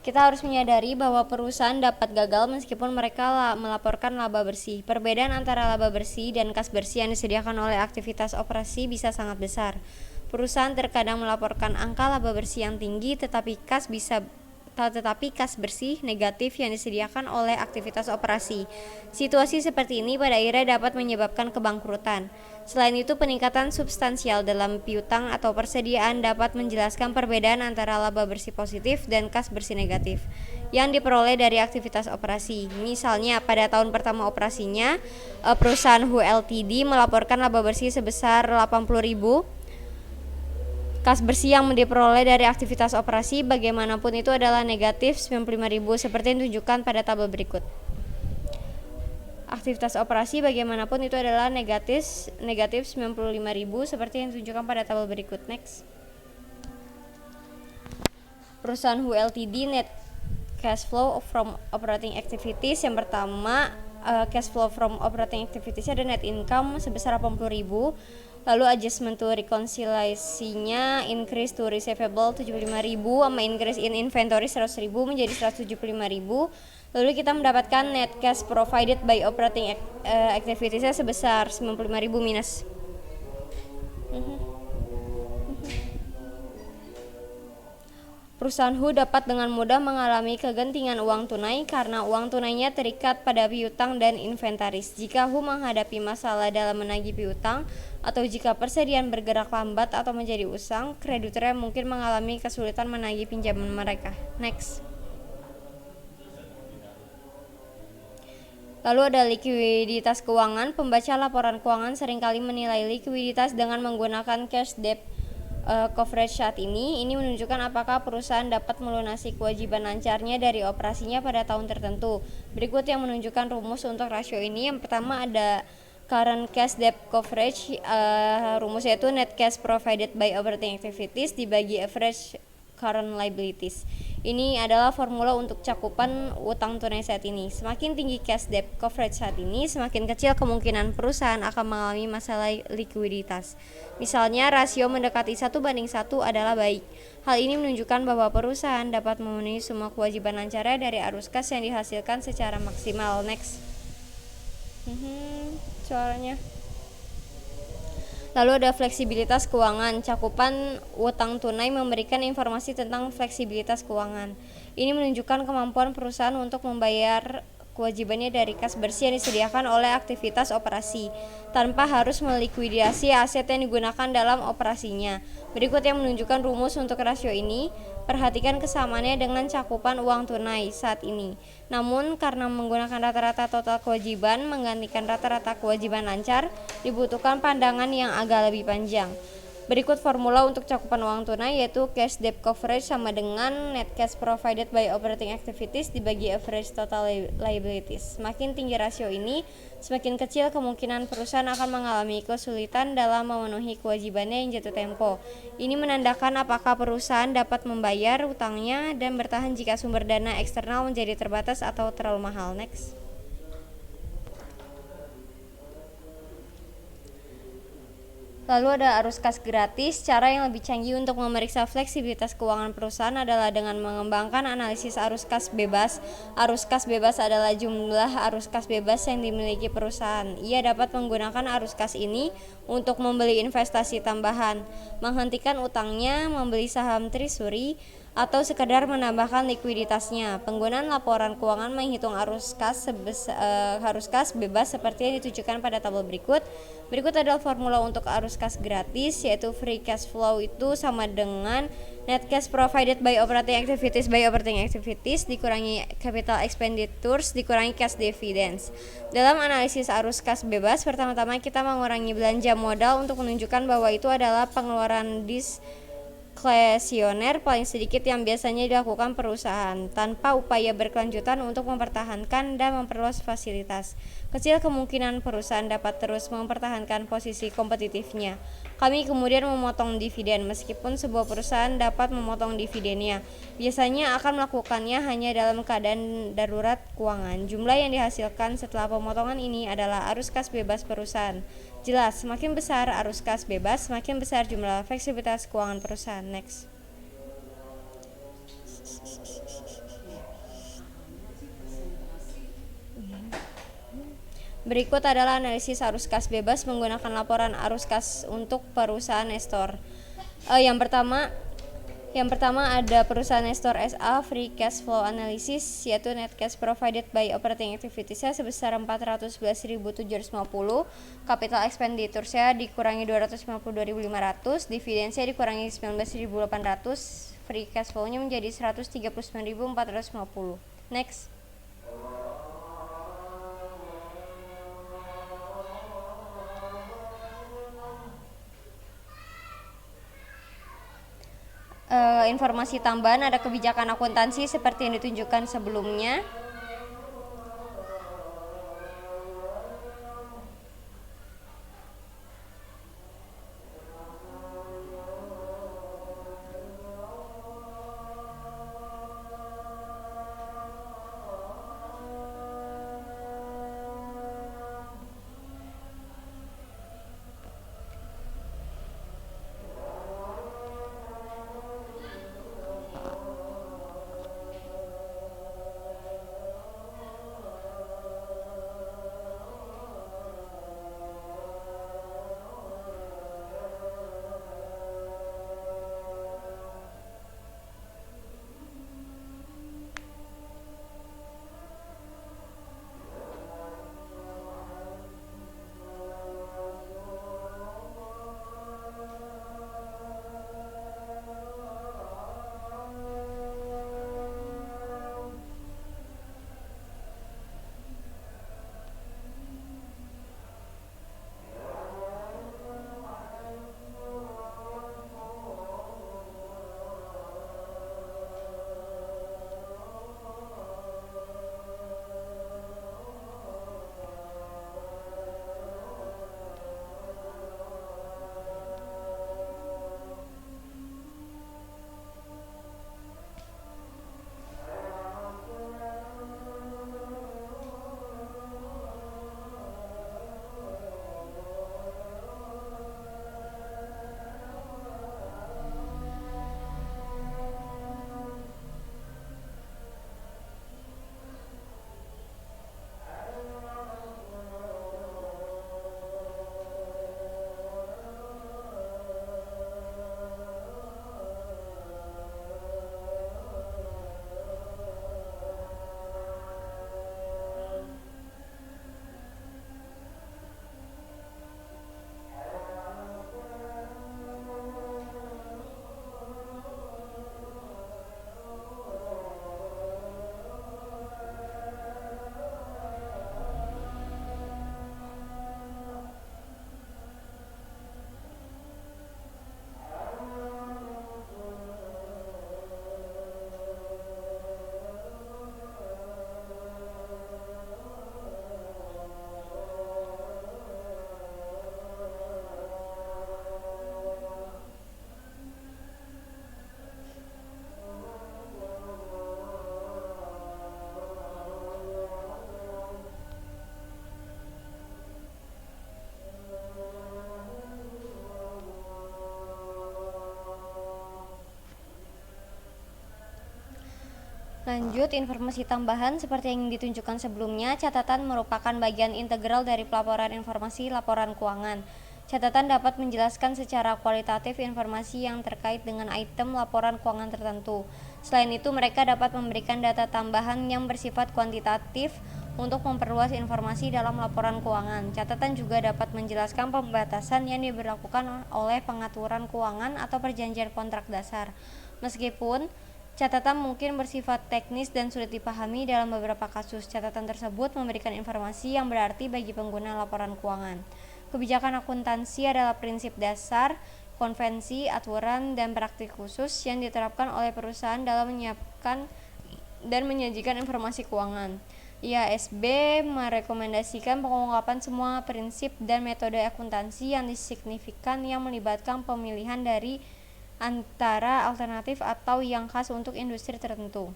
Kita harus menyadari bahwa perusahaan dapat gagal meskipun mereka melaporkan laba bersih. Perbedaan antara laba bersih dan kas bersih yang disediakan oleh aktivitas operasi bisa sangat besar. Perusahaan terkadang melaporkan angka laba bersih yang tinggi, tetapi kas bersih negatif yang disediakan oleh aktivitas operasi. Situasi seperti ini pada akhirnya dapat menyebabkan kebangkrutan. Selain itu, peningkatan substansial dalam piutang atau persediaan dapat menjelaskan perbedaan antara laba bersih positif dan kas bersih negatif yang diperoleh dari aktivitas operasi. Misalnya, pada tahun pertama operasinya, perusahaan Hu Ltd melaporkan laba bersih sebesar 80.000. Kas bersih yang diperoleh dari aktivitas operasi bagaimanapun itu adalah negatif 95.000 seperti yang ditunjukkan pada tabel berikut. Aktivitas operasi bagaimanapun itu adalah negatif 95.000 seperti yang ditunjukkan pada tabel berikut. Next. Perusahaan Hu Ltd net cash flow from operating activities. Yang pertama, cash flow from operating activities ada net income sebesar 80.000. Lalu adjustment to reconciliasinya increase to receivable 75.000 sama increase in inventory 100.000 menjadi 175.000. Lalu kita mendapatkan net cash provided by operating activities sebesar 95.000 minus. Perusahaan Hu dapat dengan mudah mengalami kegentingan uang tunai karena uang tunainya terikat pada piutang dan inventaris. Jika Hu menghadapi masalah dalam menagih piutang atau jika persediaan bergerak lambat atau menjadi usang, krediturnya mungkin mengalami kesulitan menagih pinjaman mereka. Next. Lalu ada likuiditas keuangan. Pembaca laporan keuangan seringkali menilai likuiditas dengan menggunakan cash debt coverage saat ini. Ini menunjukkan apakah perusahaan dapat melunasi kewajiban lancarnya dari operasinya pada tahun tertentu. Berikut yang menunjukkan rumus untuk rasio ini. Yang pertama ada current cash debt coverage. Rumusnya itu net cash provided by operating activities dibagi average current liabilities. Ini adalah formula untuk cakupan utang tunai saat ini. Semakin tinggi cash debt coverage saat ini, semakin kecil kemungkinan perusahaan akan mengalami masalah likuiditas. Misalnya, rasio mendekati 1:1 adalah baik. Hal ini menunjukkan bahwa perusahaan dapat memenuhi semua kewajiban lancarnya dari arus kas yang dihasilkan secara maksimal. Next. Suaranya. Lalu ada fleksibilitas keuangan. Cakupan utang tunai memberikan informasi tentang fleksibilitas keuangan. Ini menunjukkan kemampuan perusahaan untuk membayar kewajibannya dari kas bersih yang disediakan oleh aktivitas operasi tanpa harus melikuidasi aset yang digunakan dalam operasinya. Berikut yang menunjukkan rumus untuk rasio ini. Perhatikan kesamaannya dengan cakupan uang tunai saat ini. Namun, karena menggunakan rata-rata total kewajiban menggantikan rata-rata kewajiban lancar, dibutuhkan pandangan yang agak lebih panjang. Berikut formula untuk cakupan uang tunai, yaitu cash debt coverage sama dengan net cash provided by operating activities dibagi average total liabilities. Semakin tinggi rasio ini, semakin kecil kemungkinan perusahaan akan mengalami kesulitan dalam memenuhi kewajibannya yang jatuh tempo. Ini menandakan apakah perusahaan dapat membayar utangnya dan bertahan jika sumber dana eksternal menjadi terbatas atau terlalu mahal. Next. Lalu ada arus kas gratis. Cara yang lebih canggih untuk memeriksa fleksibilitas keuangan perusahaan adalah dengan mengembangkan analisis arus kas bebas. Arus kas bebas adalah jumlah arus kas bebas yang dimiliki perusahaan. Ia dapat menggunakan arus kas ini untuk membeli investasi tambahan, menghentikan utangnya, membeli saham treasury, atau sekedar menambahkan likuiditasnya. Penggunaan laporan keuangan menghitung arus kas bebas seperti yang ditunjukkan pada tabel berikut. Berikut adalah formula untuk arus kas gratis, yaitu free cash flow itu sama dengan net cash provided by operating activities dikurangi capital expenditures dikurangi cash dividends. Dalam analisis arus kas bebas, pertama-tama kita mengurangi belanja modal untuk menunjukkan bahwa itu adalah pengeluaran diskresioner paling sedikit yang biasanya dilakukan perusahaan tanpa upaya berkelanjutan untuk mempertahankan dan memperluas fasilitas. Kecil kemungkinan perusahaan dapat terus mempertahankan posisi kompetitifnya. Kami kemudian memotong dividen. Meskipun sebuah perusahaan dapat memotong dividennya, biasanya akan melakukannya hanya dalam keadaan darurat keuangan. Jumlah yang dihasilkan setelah pemotongan ini adalah arus kas bebas perusahaan. Jelas, semakin besar arus kas bebas, semakin besar jumlah fleksibilitas keuangan perusahaan. Next. Berikut adalah analisis arus kas bebas menggunakan laporan arus kas untuk perusahaan Nestor. Yang pertama ada perusahaan Nestor SA free cash flow analysis, yaitu net cash provided by operating activities-nya sebesar 411.750, capital expenditure-nya dikurangi 252.500, dividend-nya dikurangi 19.800, free cash flow-nya menjadi 139.450. Next. Informasi tambahan ada kebijakan akuntansi seperti yang ditunjukkan sebelumnya. Lanjut, informasi tambahan seperti yang ditunjukkan sebelumnya, catatan merupakan bagian integral dari pelaporan informasi laporan keuangan. Catatan dapat menjelaskan secara kualitatif informasi yang terkait dengan item laporan keuangan tertentu. Selain itu, mereka dapat memberikan data tambahan yang bersifat kuantitatif untuk memperluas informasi dalam laporan keuangan. Catatan juga dapat menjelaskan pembatasan yang diberlakukan oleh pengaturan keuangan atau perjanjian kontrak dasar. Meskipun catatan mungkin bersifat teknis dan sulit dipahami dalam beberapa kasus, catatan tersebut memberikan informasi yang berarti bagi pengguna laporan keuangan. Kebijakan akuntansi adalah prinsip dasar, konvensi, aturan, dan praktik khusus yang diterapkan oleh perusahaan dalam menyiapkan dan menyajikan informasi keuangan. IASB merekomendasikan pengungkapan semua prinsip dan metode akuntansi yang signifikan yang melibatkan pemilihan dari antara alternatif atau yang khas untuk industri tertentu.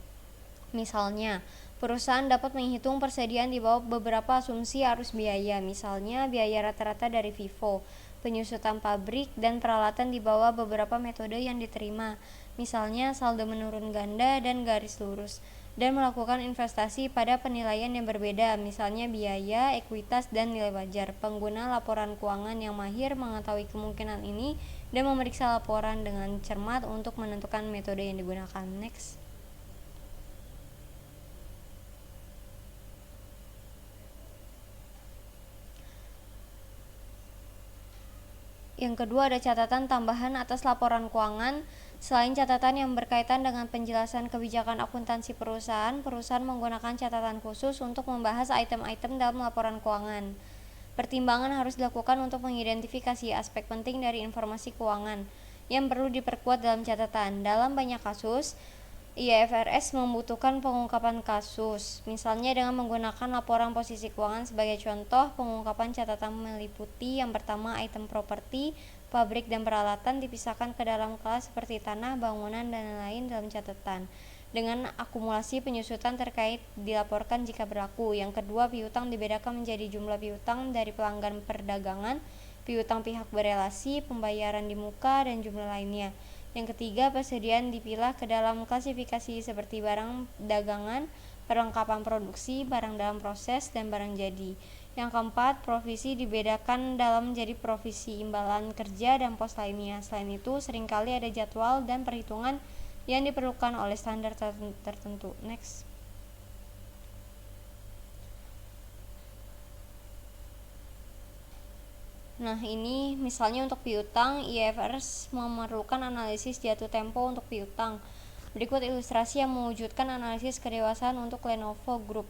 Misalnya, perusahaan dapat menghitung persediaan di bawah beberapa asumsi arus biaya, misalnya biaya rata-rata dari FIFO, penyusutan pabrik, dan peralatan di bawah beberapa metode yang diterima, misalnya saldo menurun ganda dan garis lurus, dan melakukan investasi pada penilaian yang berbeda, misalnya biaya, ekuitas, dan nilai wajar. Pengguna laporan keuangan yang mahir mengetahui kemungkinan ini dan memeriksa laporan dengan cermat untuk menentukan metode yang digunakan. Next. Yang kedua ada catatan tambahan atas laporan keuangan. Selain catatan yang berkaitan dengan penjelasan kebijakan akuntansi perusahaan, perusahaan menggunakan catatan khusus untuk membahas item-item dalam laporan keuangan. Pertimbangan harus dilakukan untuk mengidentifikasi aspek penting dari informasi keuangan yang perlu diperkuat dalam catatan. Dalam banyak kasus, IFRS membutuhkan pengungkapan kasus, misalnya dengan menggunakan laporan posisi keuangan sebagai contoh. Pengungkapan catatan meliputi yang pertama item properti, pabrik dan peralatan dipisahkan ke dalam kelas seperti tanah, bangunan, dan lain-lain dalam catatan. Dengan akumulasi penyusutan terkait dilaporkan jika berlaku. Yang kedua, piutang dibedakan menjadi jumlah piutang dari pelanggan perdagangan, piutang pihak berelasi, pembayaran di muka, dan jumlah lainnya. Yang ketiga, persediaan dipilah ke dalam klasifikasi seperti barang dagangan, perlengkapan produksi, barang dalam proses, dan barang jadi. Yang keempat, provisi dibedakan dalam menjadi provisi imbalan kerja dan pos lainnya. Selain itu, seringkali ada jadwal dan perhitungan yang diperlukan oleh standar tertentu. Next. Nah, ini misalnya untuk piutang, IFRS memerlukan analisis jatuh tempo untuk piutang. Berikut ilustrasi yang mewujudkan analisis kedewasaan untuk Lenovo Group.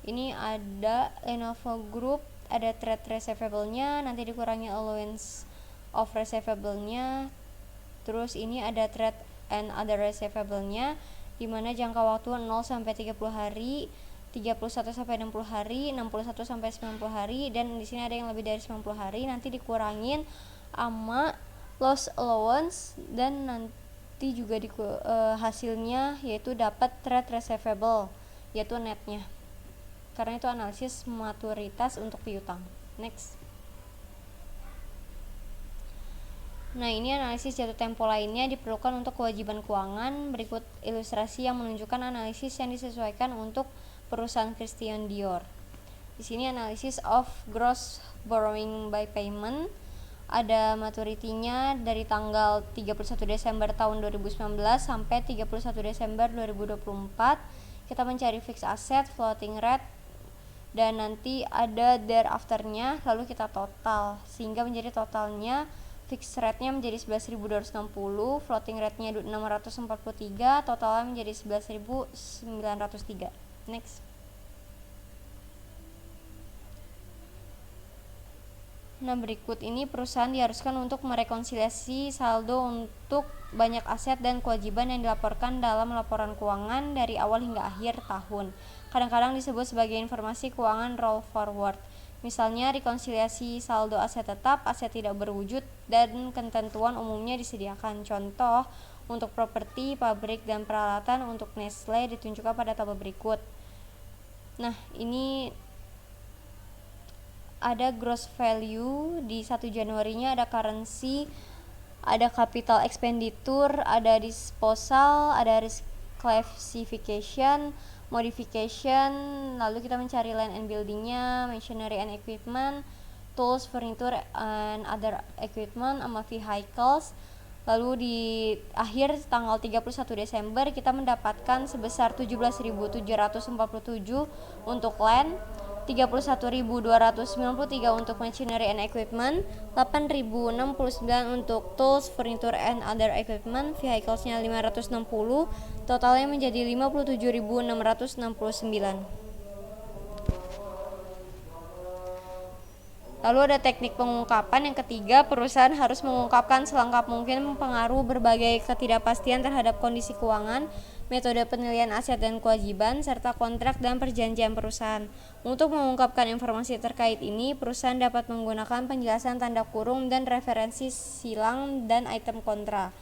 Ini ada Lenovo Group, ada trade receivable-nya, nanti dikurangi allowance of receivable-nya. Terus ini ada trade and other receivable-nya, di mana jangka waktu 0 sampai 30 hari, 31 sampai 60 hari, 61 sampai 90 hari, dan di sini ada yang lebih dari 90 hari. Nanti dikurangin sama loss allowance, dan nanti juga hasilnya yaitu dapat trade receivable, yaitu netnya. Karena itu analisis maturitas untuk piutang. Next. Nah, ini analisis jatuh tempo lainnya diperlukan untuk kewajiban keuangan. Berikut ilustrasi yang menunjukkan analisis yang disesuaikan untuk perusahaan Christian Dior. Di sini analisis of gross borrowing by payment. Ada maturity-nya dari tanggal 31 Desember tahun 2019 sampai 31 Desember 2024. Kita mencari fixed asset, floating rate, dan nanti ada thereafter-nya, lalu kita total sehingga menjadi totalnya fixed rate-nya menjadi 11.260, floating rate-nya 643, totalnya menjadi 11.903. Next. Nah, berikut ini perusahaan diharuskan untuk merekonsiliasi saldo untuk banyak aset dan kewajiban yang dilaporkan dalam laporan keuangan dari awal hingga akhir tahun. Kadang-kadang disebut sebagai informasi keuangan roll forward. Misalnya, rekonsiliasi saldo aset tetap, aset tidak berwujud, dan ketentuan umumnya disediakan. Contoh, untuk properti, pabrik, dan peralatan untuk Nestle ditunjukkan pada tabel berikut. Nah, ini ada gross value di 1 Januarinya, ada currency, ada capital expenditure, ada disposal, ada classification, modification, lalu kita mencari land and buildingnya, machinery and equipment, tools, furniture, and other equipment, sama vehicles. Lalu di akhir tanggal 31 Desember kita mendapatkan sebesar 17.747 untuk land, 31.293 untuk machinery and equipment, 8.069 untuk tools, furniture, and other equipment, vehiclesnya 560, totalnya menjadi 57.669. Lalu ada teknik pengungkapan yang ketiga, perusahaan harus mengungkapkan selengkap mungkin pengaruh berbagai ketidakpastian terhadap kondisi keuangan, metode penilaian aset dan kewajiban, serta kontrak dan perjanjian perusahaan. Untuk mengungkapkan informasi terkait ini, perusahaan dapat menggunakan penjelasan tanda kurung dan referensi silang dan item kontra.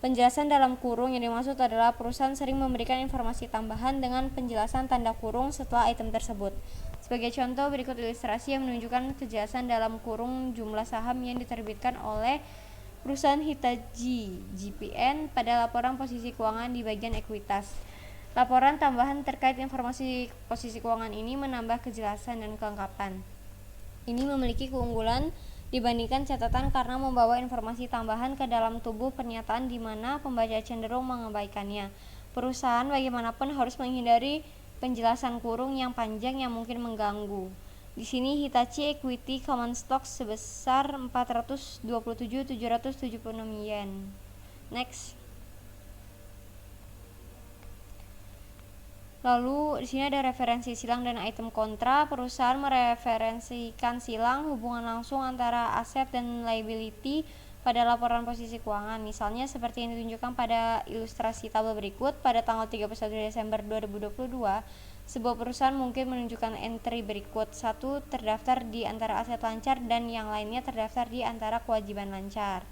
Penjelasan dalam kurung yang dimaksud adalah perusahaan sering memberikan informasi tambahan dengan penjelasan tanda kurung setelah item tersebut. Sebagai contoh, berikut ilustrasi yang menunjukkan kejelasan dalam kurung jumlah saham yang diterbitkan oleh perusahaan Hitachi GPN pada laporan posisi keuangan di bagian ekuitas. Laporan tambahan terkait informasi posisi keuangan ini menambah kejelasan dan kelengkapan. Ini memiliki keunggulan dibandingkan catatan karena membawa informasi tambahan ke dalam tubuh pernyataan di mana pembaca cenderung mengabaikannya. Perusahaan bagaimanapun harus menghindari penjelasan kurung yang panjang yang mungkin mengganggu. Di sini Hitachi Equity Common Stock sebesar 427.776 yen. Next. Lalu di sini ada referensi silang dan item kontra. Perusahaan mereferensikan silang hubungan langsung antara aset dan liability pada laporan posisi keuangan. Misalnya seperti yang ditunjukkan pada ilustrasi tabel berikut. Pada tanggal 31 Desember 2022, sebuah perusahaan mungkin menunjukkan entry berikut. 1. Terdaftar di antara aset lancar dan yang lainnya terdaftar di antara kewajiban lancar.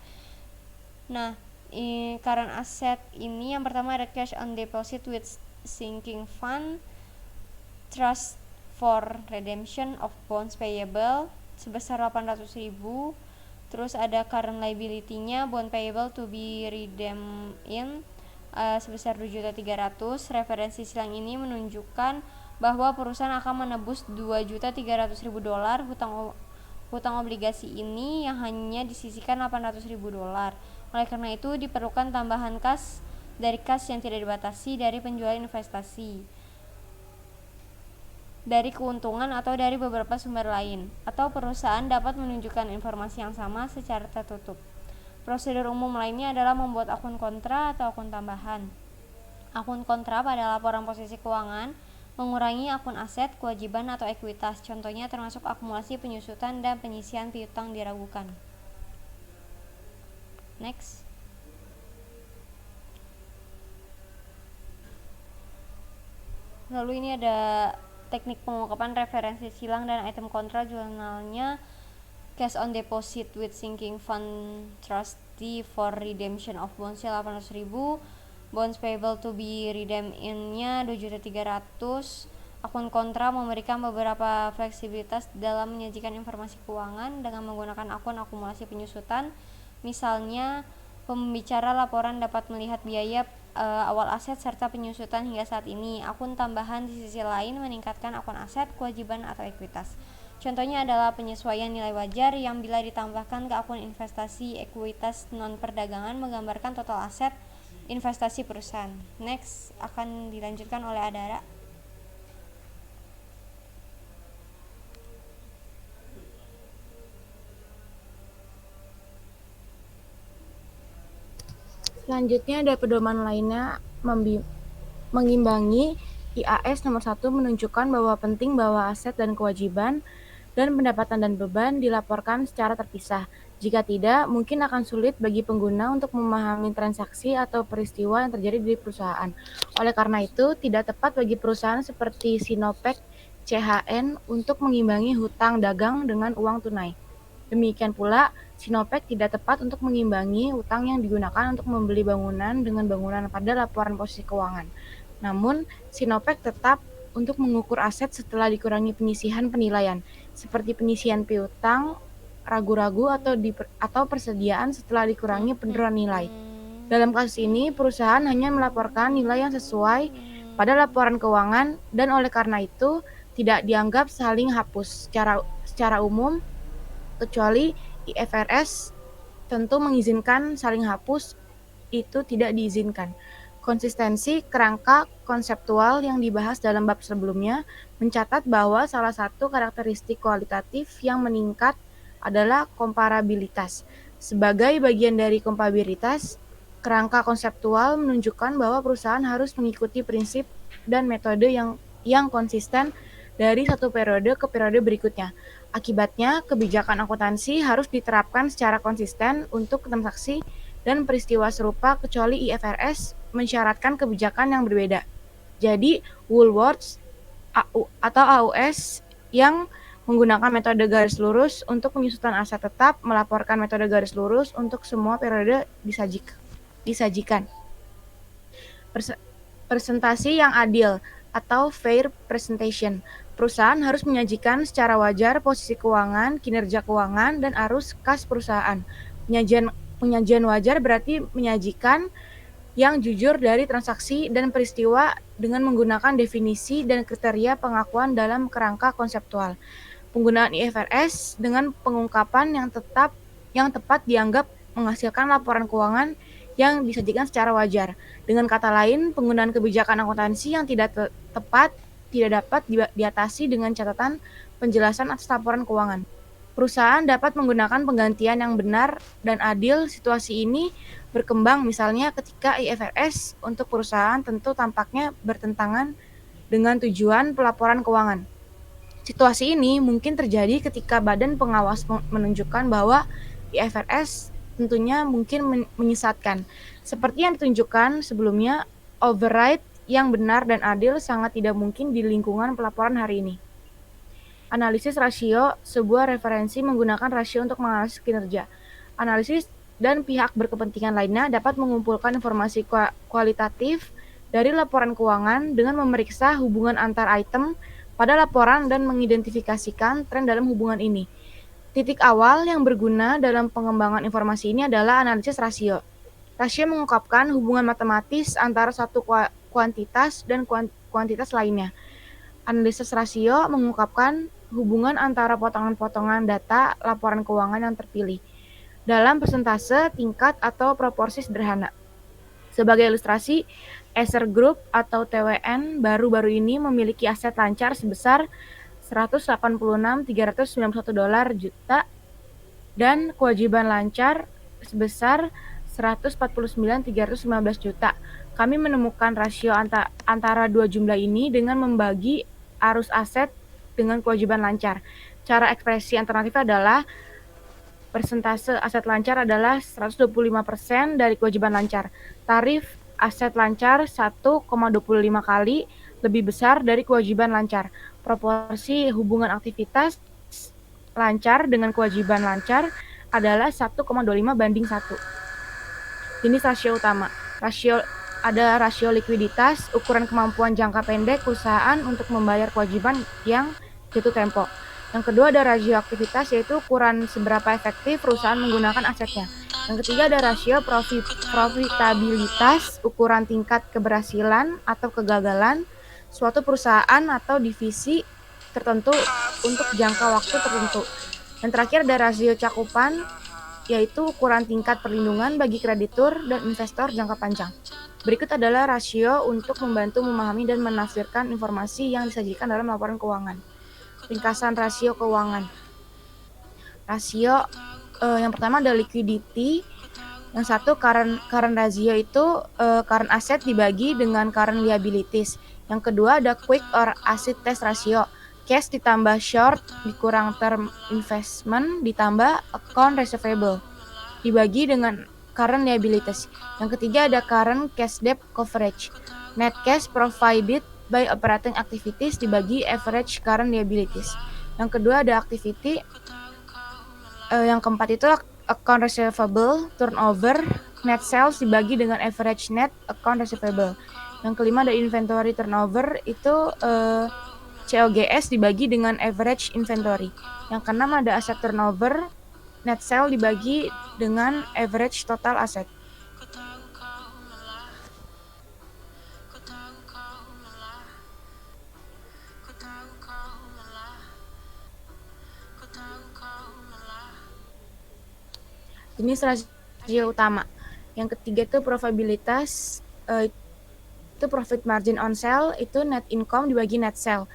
Nah, current asset ini yang pertama ada cash on deposit with sinking fund, trust for redemption of bonds payable sebesar 800.000. Terus ada current liability-nya, bond payable to be redeemed in sebesar 2.300.000. Referensi silang ini menunjukkan bahwa perusahaan akan menebus $2.300.000 hutang obligasi ini yang hanya disisihkan $800.000. Oleh karena itu diperlukan tambahan kas dari kas yang tidak dibatasi dari penjualan investasi, dari keuntungan atau dari beberapa sumber lain, atau perusahaan dapat menunjukkan informasi yang sama secara tertutup. Prosedur umum lainnya adalah membuat akun kontra atau akun tambahan. Akun kontra pada laporan posisi keuangan mengurangi akun aset, kewajiban, atau ekuitas. Contohnya termasuk akumulasi, penyusutan, dan penyisian piutang diragukan. Next. Lalu ini ada teknik pengungkapan referensi silang dan item kontra, jurnalnya cash on deposit with sinking fund trustee for redemption of bonds 800.000, bonds payable to be redeemed in-nya 2.300.000. Akun kontra memberikan beberapa fleksibilitas dalam menyajikan informasi keuangan dengan menggunakan akun akumulasi penyusutan. Misalnya, pembicara laporan dapat melihat biaya awal aset serta penyusutan hingga saat ini. Akun tambahan di sisi lain meningkatkan akun aset, kewajiban, atau ekuitas. Contohnya adalah penyesuaian nilai wajar yang bila ditambahkan ke akun investasi ekuitas non-perdagangan menggambarkan total aset investasi perusahaan. Next, akan dilanjutkan oleh Adara. Selanjutnya ada pedoman lainnya mengimbangi. IAS nomor 1 menunjukkan bahwa penting bahwa aset dan kewajiban dan pendapatan dan beban dilaporkan secara terpisah. Jika tidak, mungkin akan sulit bagi pengguna untuk memahami transaksi atau peristiwa yang terjadi di perusahaan. Oleh karena itu, tidak tepat bagi perusahaan seperti Sinopec CHN untuk mengimbangi hutang dagang dengan uang tunai. Demikian pula, Sinopec tidak tepat untuk mengimbangi utang yang digunakan untuk membeli bangunan dengan bangunan pada laporan posisi keuangan. Namun, Sinopec tetap untuk mengukur aset setelah dikurangi penyisihan penilaian, seperti penyisihan piutang, ragu-ragu, atau persediaan setelah dikurangi penurunan nilai. Dalam kasus ini, perusahaan hanya melaporkan nilai yang sesuai pada laporan keuangan dan oleh karena itu tidak dianggap saling hapus secara umum, kecuali IFRS tentu mengizinkan saling hapus, itu tidak diizinkan. Konsistensi kerangka konseptual yang dibahas dalam bab sebelumnya mencatat bahwa salah satu karakteristik kualitatif yang meningkat adalah komparabilitas. Sebagai bagian dari kompatibilitas, kerangka konseptual menunjukkan bahwa perusahaan harus mengikuti prinsip dan metode yang konsisten dari satu periode ke periode berikutnya. Akibatnya, kebijakan akuntansi harus diterapkan secara konsisten untuk transaksi dan peristiwa serupa kecuali IFRS mensyaratkan kebijakan yang berbeda. Jadi, Woolworths atau AUS yang menggunakan metode garis lurus untuk penyusutan aset tetap melaporkan metode garis lurus untuk semua periode disajikan. Presentasi yang adil atau fair presentation. Perusahaan harus menyajikan secara wajar posisi keuangan, kinerja keuangan, dan arus kas perusahaan. Penyajian wajar berarti menyajikan yang jujur dari transaksi dan peristiwa dengan menggunakan definisi dan kriteria pengakuan dalam kerangka konseptual. Penggunaan IFRS dengan pengungkapan yang tepat dianggap menghasilkan laporan keuangan yang disajikan secara wajar. Dengan kata lain, penggunaan kebijakan akuntansi yang tidak tepat tidak dapat diatasi dengan catatan penjelasan atas laporan keuangan. Perusahaan dapat menggunakan penggantian yang benar dan adil. Situasi ini berkembang misalnya ketika IFRS untuk perusahaan tentu tampaknya bertentangan dengan tujuan pelaporan keuangan. Situasi ini mungkin terjadi ketika badan pengawas menunjukkan bahwa IFRS tentunya mungkin menyesatkan. Seperti yang ditunjukkan sebelumnya, override yang benar dan adil sangat tidak mungkin di lingkungan pelaporan hari ini. Analisis rasio, sebuah referensi menggunakan rasio untuk menganalisis kinerja. Analisis dan pihak berkepentingan lainnya dapat mengumpulkan informasi kualitatif dari laporan keuangan dengan memeriksa hubungan antar item pada laporan dan mengidentifikasikan tren dalam hubungan ini. Titik awal yang berguna dalam pengembangan informasi ini adalah analisis rasio. Rasio mengungkapkan hubungan matematis antara satu kuantitas dan kuantitas lainnya. Analisis rasio mengungkapkan hubungan antara potongan-potongan data laporan keuangan yang terpilih dalam persentase, tingkat, atau proporsi sederhana. Sebagai ilustrasi, Acer Group atau TWN baru-baru ini memiliki aset lancar sebesar $186.391 juta dan kewajiban lancar sebesar $149.315 juta. Kami menemukan rasio antara dua jumlah ini dengan membagi arus aset dengan kewajiban lancar. Cara ekspresi alternatif adalah persentase aset lancar adalah 125% dari kewajiban lancar. Tarif aset lancar 1,25 kali lebih besar dari kewajiban lancar. Proporsi hubungan aktivitas lancar dengan kewajiban lancar adalah 1,25:1. Jenis rasio utama. Ada rasio likuiditas, ukuran kemampuan jangka pendek perusahaan untuk membayar kewajiban yang jatuh tempo. Yang kedua ada rasio aktivitas, yaitu ukuran seberapa efektif perusahaan menggunakan asetnya. Yang ketiga ada rasio profitabilitas, ukuran tingkat keberhasilan atau kegagalan suatu perusahaan atau divisi tertentu untuk jangka waktu tertentu. Dan terakhir ada rasio cakupan, yaitu ukuran tingkat perlindungan bagi kreditur dan investor jangka panjang. Berikut adalah rasio untuk membantu memahami dan menafsirkan informasi yang disajikan dalam laporan keuangan. Ringkasan rasio keuangan. Rasio yang pertama ada liquidity. Yang satu current ratio itu current asset dibagi dengan current liabilities. Yang kedua ada quick or acid test ratio. Cash ditambah short dikurang term investment ditambah account receivable dibagi dengan current liabilities. Yang ketiga ada current cash debt coverage. Net cash provided by operating activities dibagi average current liabilities. Yang kedua ada activity. Yang keempat itu account receivable turnover. Net sales dibagi dengan average net account receivable. Yang kelima ada inventory turnover, itu COGS dibagi dengan average inventory. Yang keenam ada asset turnover, net sale dibagi dengan average total asset. jenis rasio utama. Yang ketiga itu probabilitas, itu profit margin on sale, itu net income dibagi net sale.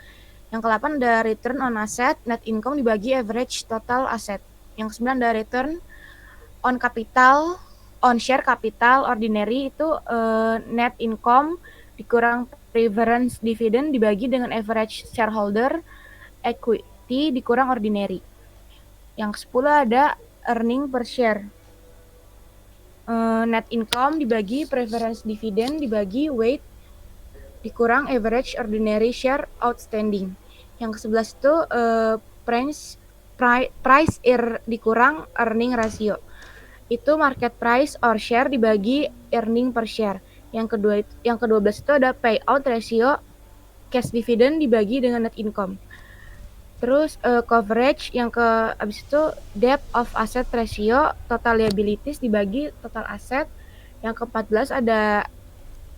Yang ke-8 ada return on asset, net income dibagi average total asset. Yang ke-9 ada return on capital, on share capital ordinary, itu net income dikurang preference dividend dibagi dengan average shareholder equity dikurang ordinary. Yang ke-10 ada earning per share. Net income dibagi preference dividend dibagi weight dikurang average ordinary share outstanding. Yang ke-11 itu price dikurang earning ratio. Itu market price or share dibagi earning per share. Yang ke-12 itu ada payout ratio cash dividend dibagi dengan net income. Terus coverage, abis itu debt of asset ratio, total liabilities dibagi total asset. Yang ke-14 ada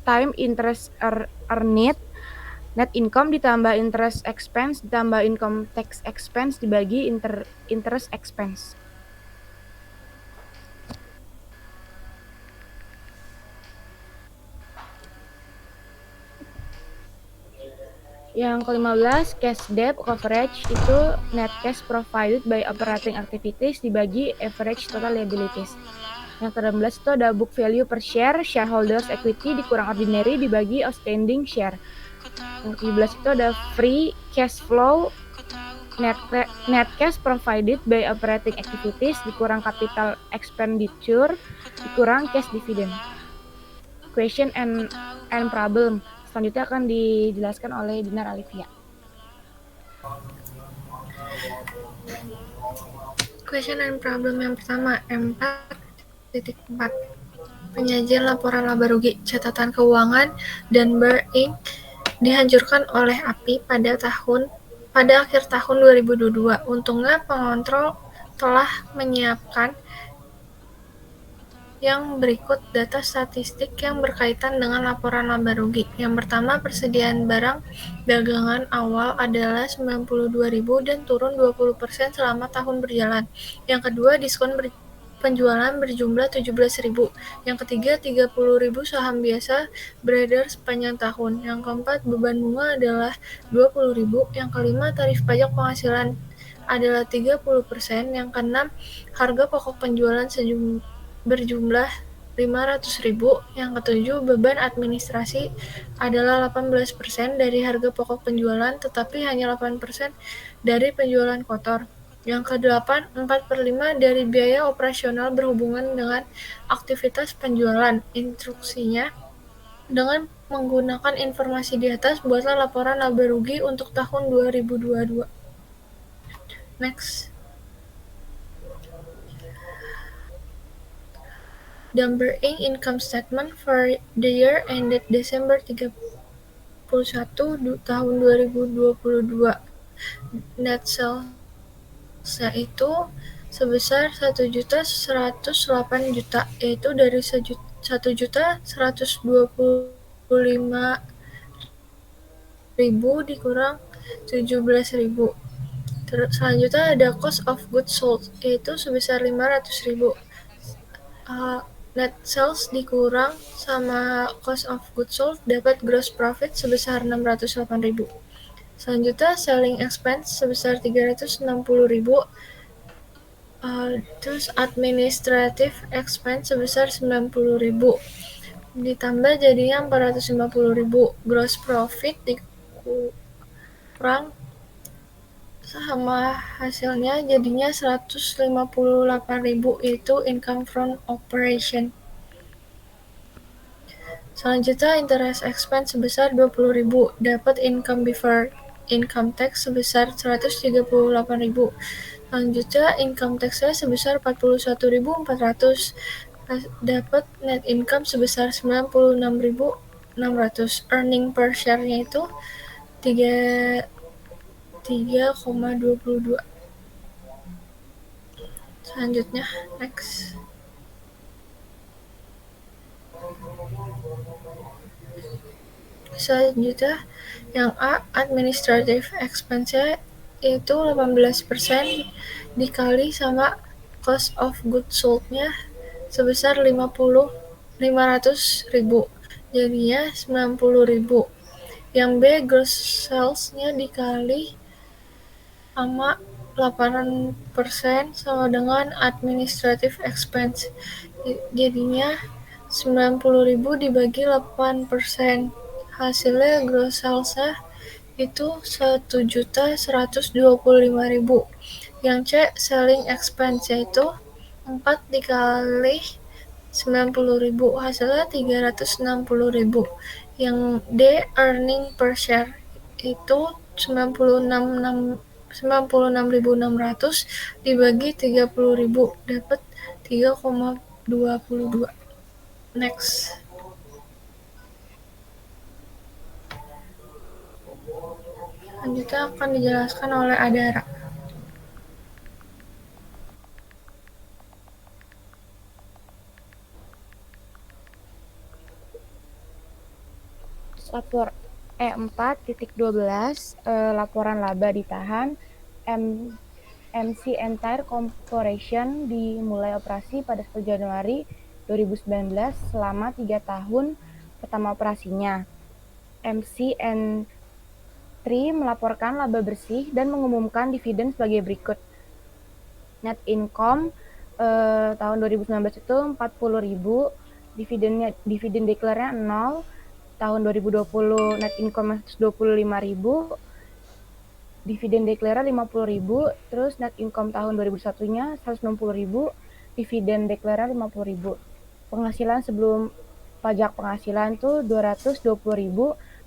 time interest earned, net income ditambah interest expense ditambah income tax expense dibagi interest expense. Yang ke-15 cash debt coverage, itu net cash provided by operating activities dibagi average total liabilities. Yang ke-16 itu ada book value per share, shareholders equity dikurang ordinary dibagi outstanding share. Yang ke-17 itu ada free cash flow, net cash provided by operating activities dikurang capital expenditure dikurang cash dividend. Question and problem. Selanjutnya akan dijelaskan oleh Dinar Alivia. Question and problem yang pertama, 4.4. Penyajian laporan laba rugi, catatan keuangan, dan Inc. dihancurkan oleh api pada akhir tahun 2022. Untungnya pengontrol telah menyiapkan yang berikut data statistik yang berkaitan dengan laporan laba rugi. Yang pertama, persediaan barang dagangan awal adalah 92.000 dan turun 20% selama tahun berjalan. Yang kedua, diskon penjualan berjumlah 17.000. Yang ketiga, 30.000 saham biasa beredar sepanjang tahun. Yang keempat, beban bunga adalah 20.000. Yang kelima, tarif pajak penghasilan adalah 30%. Yang keenam, harga pokok penjualan berjumlah 500.000. Yang ketujuh, beban administrasi adalah 18% dari harga pokok penjualan, tetapi hanya 8% dari penjualan kotor. Yang kedelapan, 4/5 dari biaya operasional berhubungan dengan aktivitas penjualan. Instruksinya, dengan menggunakan informasi di atas, buatlah laporan laba rugi untuk tahun 2022. Next. Dumber Inc. income statement for the year ended Desember 31 tahun 2022. Net sales-nya itu sebesar 1.108.000.000, yaitu dari 1.125.000 dikurang 17.000. Selanjutnya ada cost of goods sold, yaitu sebesar 500.000. Net sales dikurang sama cost of goods sold dapat gross profit sebesar 608.000. Selanjutnya selling expense sebesar 360.000. Terus administrative expense sebesar 90.000. Ditambah jadinya 450.000. Gross profit dikurang sama hasilnya jadinya 158.000, yaitu income from operation. Selanjutnya interest expense sebesar 20.000, dapat income before income tax sebesar 138.000. Selanjutnya income tax-nya sebesar 41.400, dapat net income sebesar 96.600. Earning per share-nya itu 3,22. Selanjutnya, next. Selanjutnya, yang A, administrative expense-nya itu 18% dikali sama cost of goods sold-nya sebesar 500.000, jadinya 90.000. Yang B, gross sales-nya dikali sama 8% sama dengan administrative expense, jadinya 90.000 dibagi 8%, hasilnya gross sales-nya itu 1.125.000. Yang C, selling expense, yaitu 4 dikali 90.000, hasilnya 360.000. Yang D, earning per share, itu 96.600 dibagi 30.000, dapat 3,22. Next. Selanjutnya akan dijelaskan oleh Adara. Lapor E4.12 laporan laba ditahan. MC Entire Corporation dimulai operasi pada 1 Januari 2019 selama 3 tahun pertama operasinya. MC N3 melaporkan laba bersih dan mengumumkan dividen sebagai berikut. Net income tahun 2019 itu 40.000, dividen declare-nya 0. Tahun 2020 net income 125.000, dividen declare 50.000, terus net income tahun 2021-nya 160.000, dividen declare 50.000. Penghasilan sebelum pajak penghasilan tuh 220.000,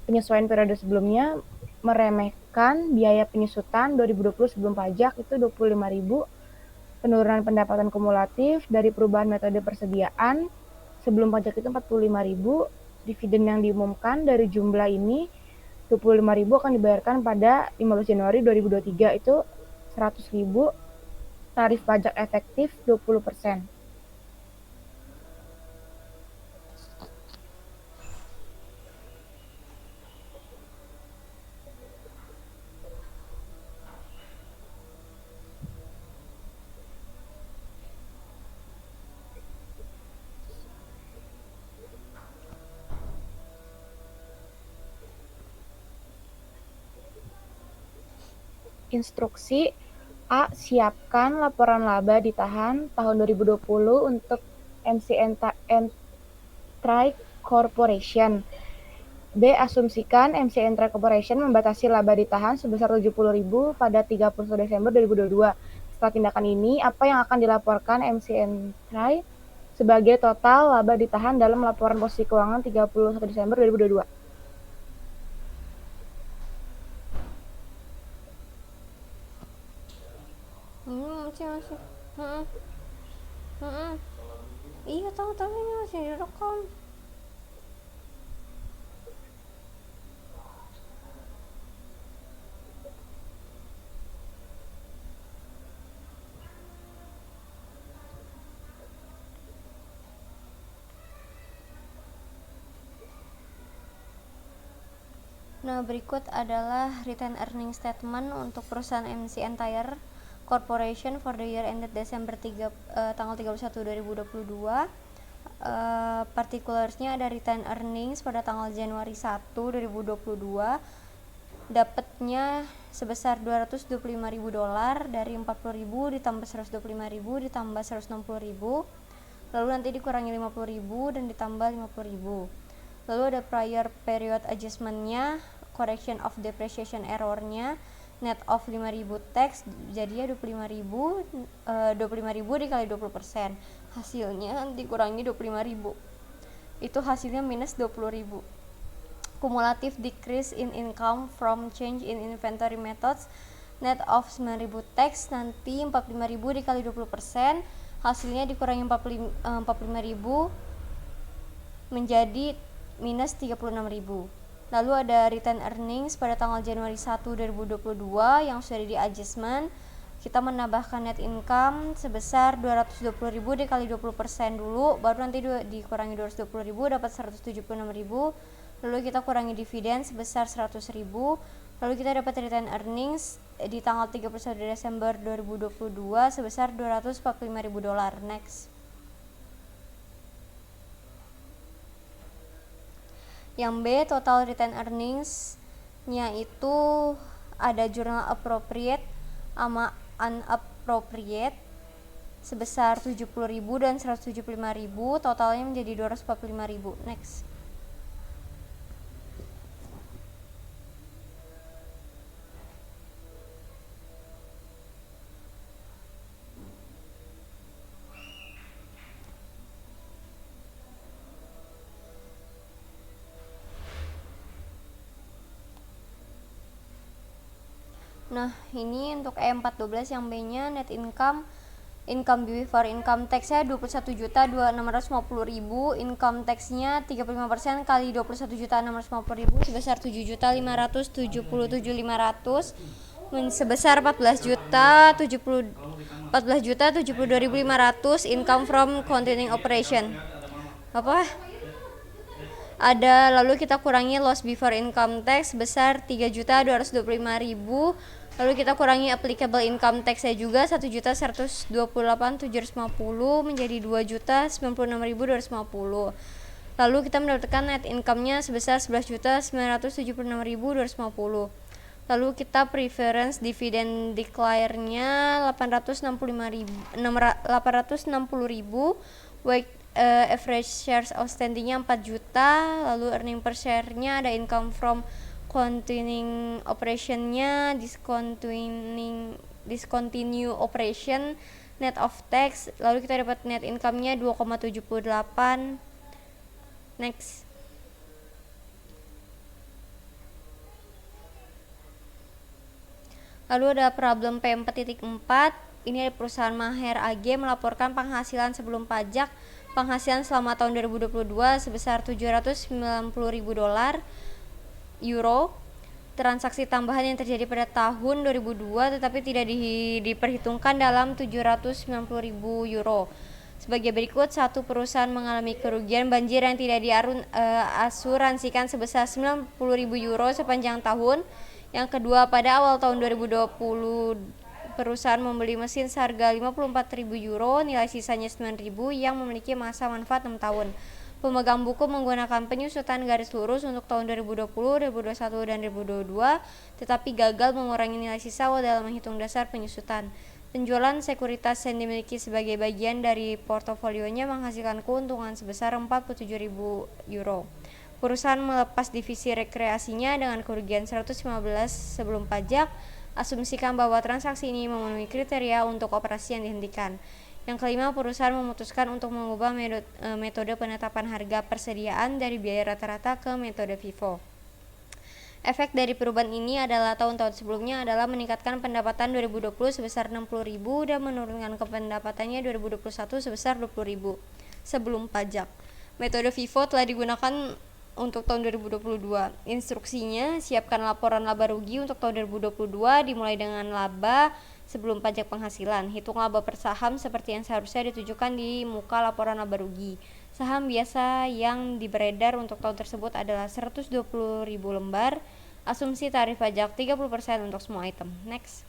penyesuaian periode sebelumnya meremehkan biaya penyusutan 2020 sebelum pajak itu 25.000, penurunan pendapatan kumulatif dari perubahan metode persediaan sebelum pajak itu 45.000, dividen yang diumumkan dari jumlah ini 25.000 akan dibayarkan pada 15 Januari 2023 itu 100.000, tarif pajak efektif 20%. Instruksi A. Siapkan laporan laba ditahan tahun 2020 untuk MC Entire Corporation. B. Asumsikan MC Entire Corporation membatasi laba ditahan sebesar 70.000 pada 31 Desember 2022. Setelah tindakan ini, apa yang akan dilaporkan MC Entire sebagai total laba ditahan dalam laporan posisi keuangan 31 Desember 2022? Masih. Iya tahu tapi ini masih direkam. Nah, berikut adalah retained earning statement untuk perusahaan MC Entire Corporation for the year ended Desember tanggal 31 2022. Particulersnya ada retained earnings pada tanggal Januari 1 2022 dapatnya sebesar $225.000 dari 40.000 ditambah 125.000 ditambah 160.000, lalu nanti dikurangi 50.000 dan ditambah 50.000. Lalu ada prior period adjustment-nya, correction of depreciation error-nya, net of 5.000 tax, jadinya 25.000 dikali 20%, hasilnya dikurangi 25.000, itu hasilnya minus 20.000. Cumulative decrease in income from change in inventory methods, net of 9.000 tax, nanti 45.000 dikali 20%, hasilnya dikurangi 45.000 menjadi minus 36.000. Lalu ada return earnings pada tanggal Januari 1 2022 yang sudah di adjustment. Kita menambahkan net income sebesar 220.000 dikali 20% dulu, baru nanti dikurangi 220.000 dapat 176.000. Lalu kita kurangi dividen sebesar 100.000, Lalu kita dapat retained earnings di tanggal 31 Desember 2022 sebesar $245.000. Next. Yang B, total retained earnings-nya itu ada journal appropriate sama unappropriate sebesar 70.000 dan 175.000, totalnya menjadi 245.000. Next. Nah, ini untuk E412 yang B-nya net income before income tax-nya 21.650.000, income tax-nya 35% kali 21.650.000 sebesar 7.577.500 sebesar 14.072.500 income from continuing operation. Lalu kita kurangi loss before income tax sebesar 3.225.000. Lalu kita kurangi applicable income tax-nya juga 1.128.750 menjadi 2.096.250. Lalu kita mendapatkan net income-nya sebesar 11.976.250. Lalu kita preference dividend declare-nya 860.000. Average shares outstanding-nya 4 juta. Lalu earning per share-nya ada income from continuing operation-nya, discontinue operation, net of tax. Lalu kita dapat net income-nya 2,78. Next. Lalu ada problem P4.4. Ini ada perusahaan Maher AG melaporkan penghasilan sebelum pajak penghasilan selama tahun 2022 sebesar $790.000 euro. Transaksi tambahan yang terjadi pada tahun 2002 tetapi tidak diperhitungkan dalam 790.000 euro. Sebagai berikut, satu perusahaan mengalami kerugian banjir yang tidak diasuransikan sebesar 90.000 euro sepanjang tahun. Yang kedua, pada awal tahun 2020 perusahaan membeli mesin seharga 54.000 euro, nilai sisanya 9.000 yang memiliki masa manfaat 6 tahun. Pemegang buku menggunakan penyusutan garis lurus untuk tahun 2020, 2021, dan 2022, tetapi gagal mengurangi nilai sisa dalam menghitung dasar penyusutan. Penjualan sekuritas yang dimiliki sebagai bagian dari portofolionya menghasilkan keuntungan sebesar 47.000 euro. Perusahaan melepas divisi rekreasinya dengan kerugian 115 sebelum pajak. Asumsikan bahwa transaksi ini memenuhi kriteria untuk operasi yang dihentikan. Yang kelima, perusahaan memutuskan untuk mengubah metode penetapan harga persediaan dari biaya rata-rata ke metode FIFO. Efek dari perubahan ini adalah tahun-tahun sebelumnya adalah meningkatkan pendapatan 2020 sebesar 60.000 dan menurunkan pendapatannya 2021 sebesar 20.000 sebelum pajak. Metode FIFO telah digunakan untuk tahun 2022. Instruksinya, siapkan laporan laba rugi untuk tahun 2022 dimulai dengan laba sebelum pajak penghasilan. Hitung laba per saham seperti yang seharusnya ditujukan di muka laporan laba rugi. Saham biasa yang beredar untuk tahun tersebut adalah 120.000 lembar. Asumsi tarif pajak 30% untuk semua item. Next.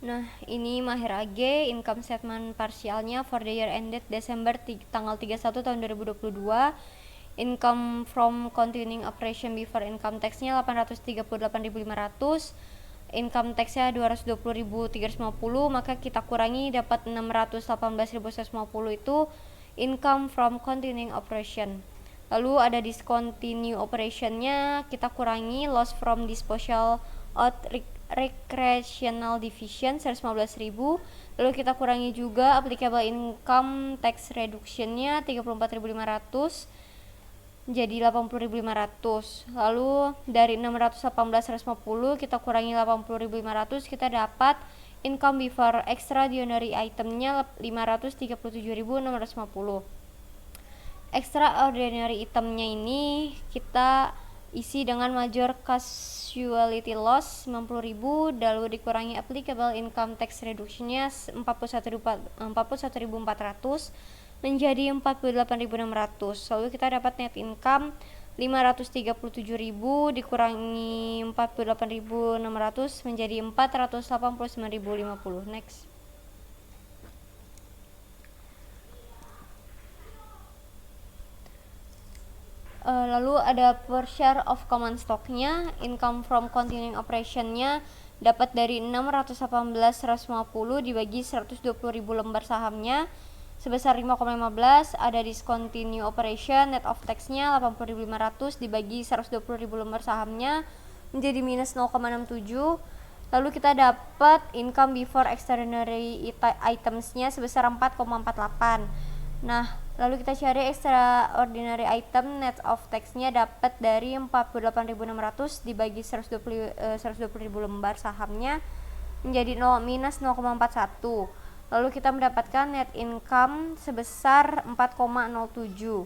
Nah, ini Maher AG, income statement parsialnya for the year ended Desember tanggal 31 tahun 2022. Income from continuing operation before income tax-nya 838.500. Income tax-nya 220.350, maka kita kurangi dapat 618.150 itu income from continuing operation. Lalu ada discontinue operation-nya, kita kurangi loss from disposal of recreational division 115.000. Lalu kita kurangi juga applicable income tax reduction-nya 34.500 jadi 80.500. Lalu dari 618.150 kita kurangi 80.500, kita dapat income before extraordinary item-nya 537.650. Extraordinary item-nya ini kita isi dengan major casualty loss 90.000, lalu dikurangi applicable income tax reduction-nya 41.400 menjadi 48.600. Lalu kita dapat net income 537.000 dikurangi 48.600 menjadi 489.050. Next. Lalu ada per share of common stock-nya, income from continuing operation-nya dapat dari 618.150 dibagi 120.000 lembar sahamnya sebesar 5,15, ada discontinue operation, net of tax-nya 80.500 dibagi 120.000 lembar sahamnya menjadi minus 0,67. Lalu kita dapat income before extraordinary items-nya sebesar 4,48. Nah, lalu kita cari extraordinary item net of tax-nya dapat dari 48.600 dibagi 120.000 lembar sahamnya menjadi minus 0,41. Lalu kita mendapatkan net income sebesar 4,07.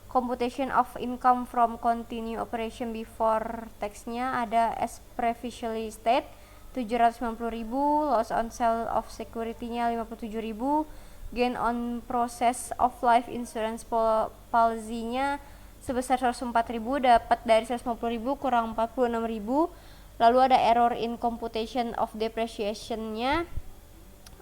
Computation of income from continue operation before tax-nya ada as previously stated 790.000, loss on sale of security-nya 57.000, gain on process of life insurance policy-nya sebesar 104.000 dapat dari 150.000 kurang 46.000. Lalu ada error in computation of depreciation-nya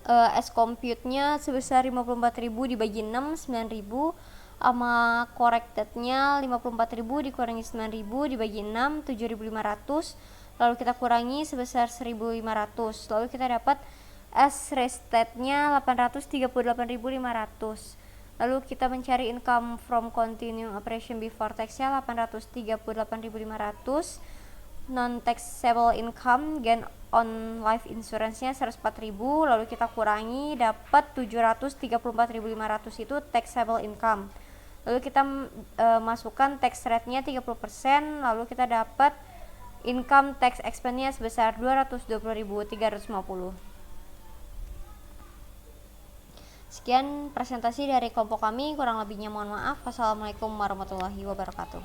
as compute-nya sebesar 54.000 dibagi 6, 9.000, sama corrected-nya 54.000 dikurangi 9.000 dibagi 6, 7.500, lalu kita kurangi sebesar 1.500. Lalu kita dapat as restated-nya 838.500. Lalu kita mencari income from continuing operation before tax-nya 838.500, non-taxable income gain on life insurance-nya 104.000, lalu kita kurangi dapat 734.500 itu taxable income. Lalu kita masukkan tax rate-nya 30%, lalu kita dapat income tax expense-nya sebesar 220.350. Sekian presentasi dari kelompok kami, kurang lebihnya mohon maaf. Wassalamualaikum warahmatullahi wabarakatuh.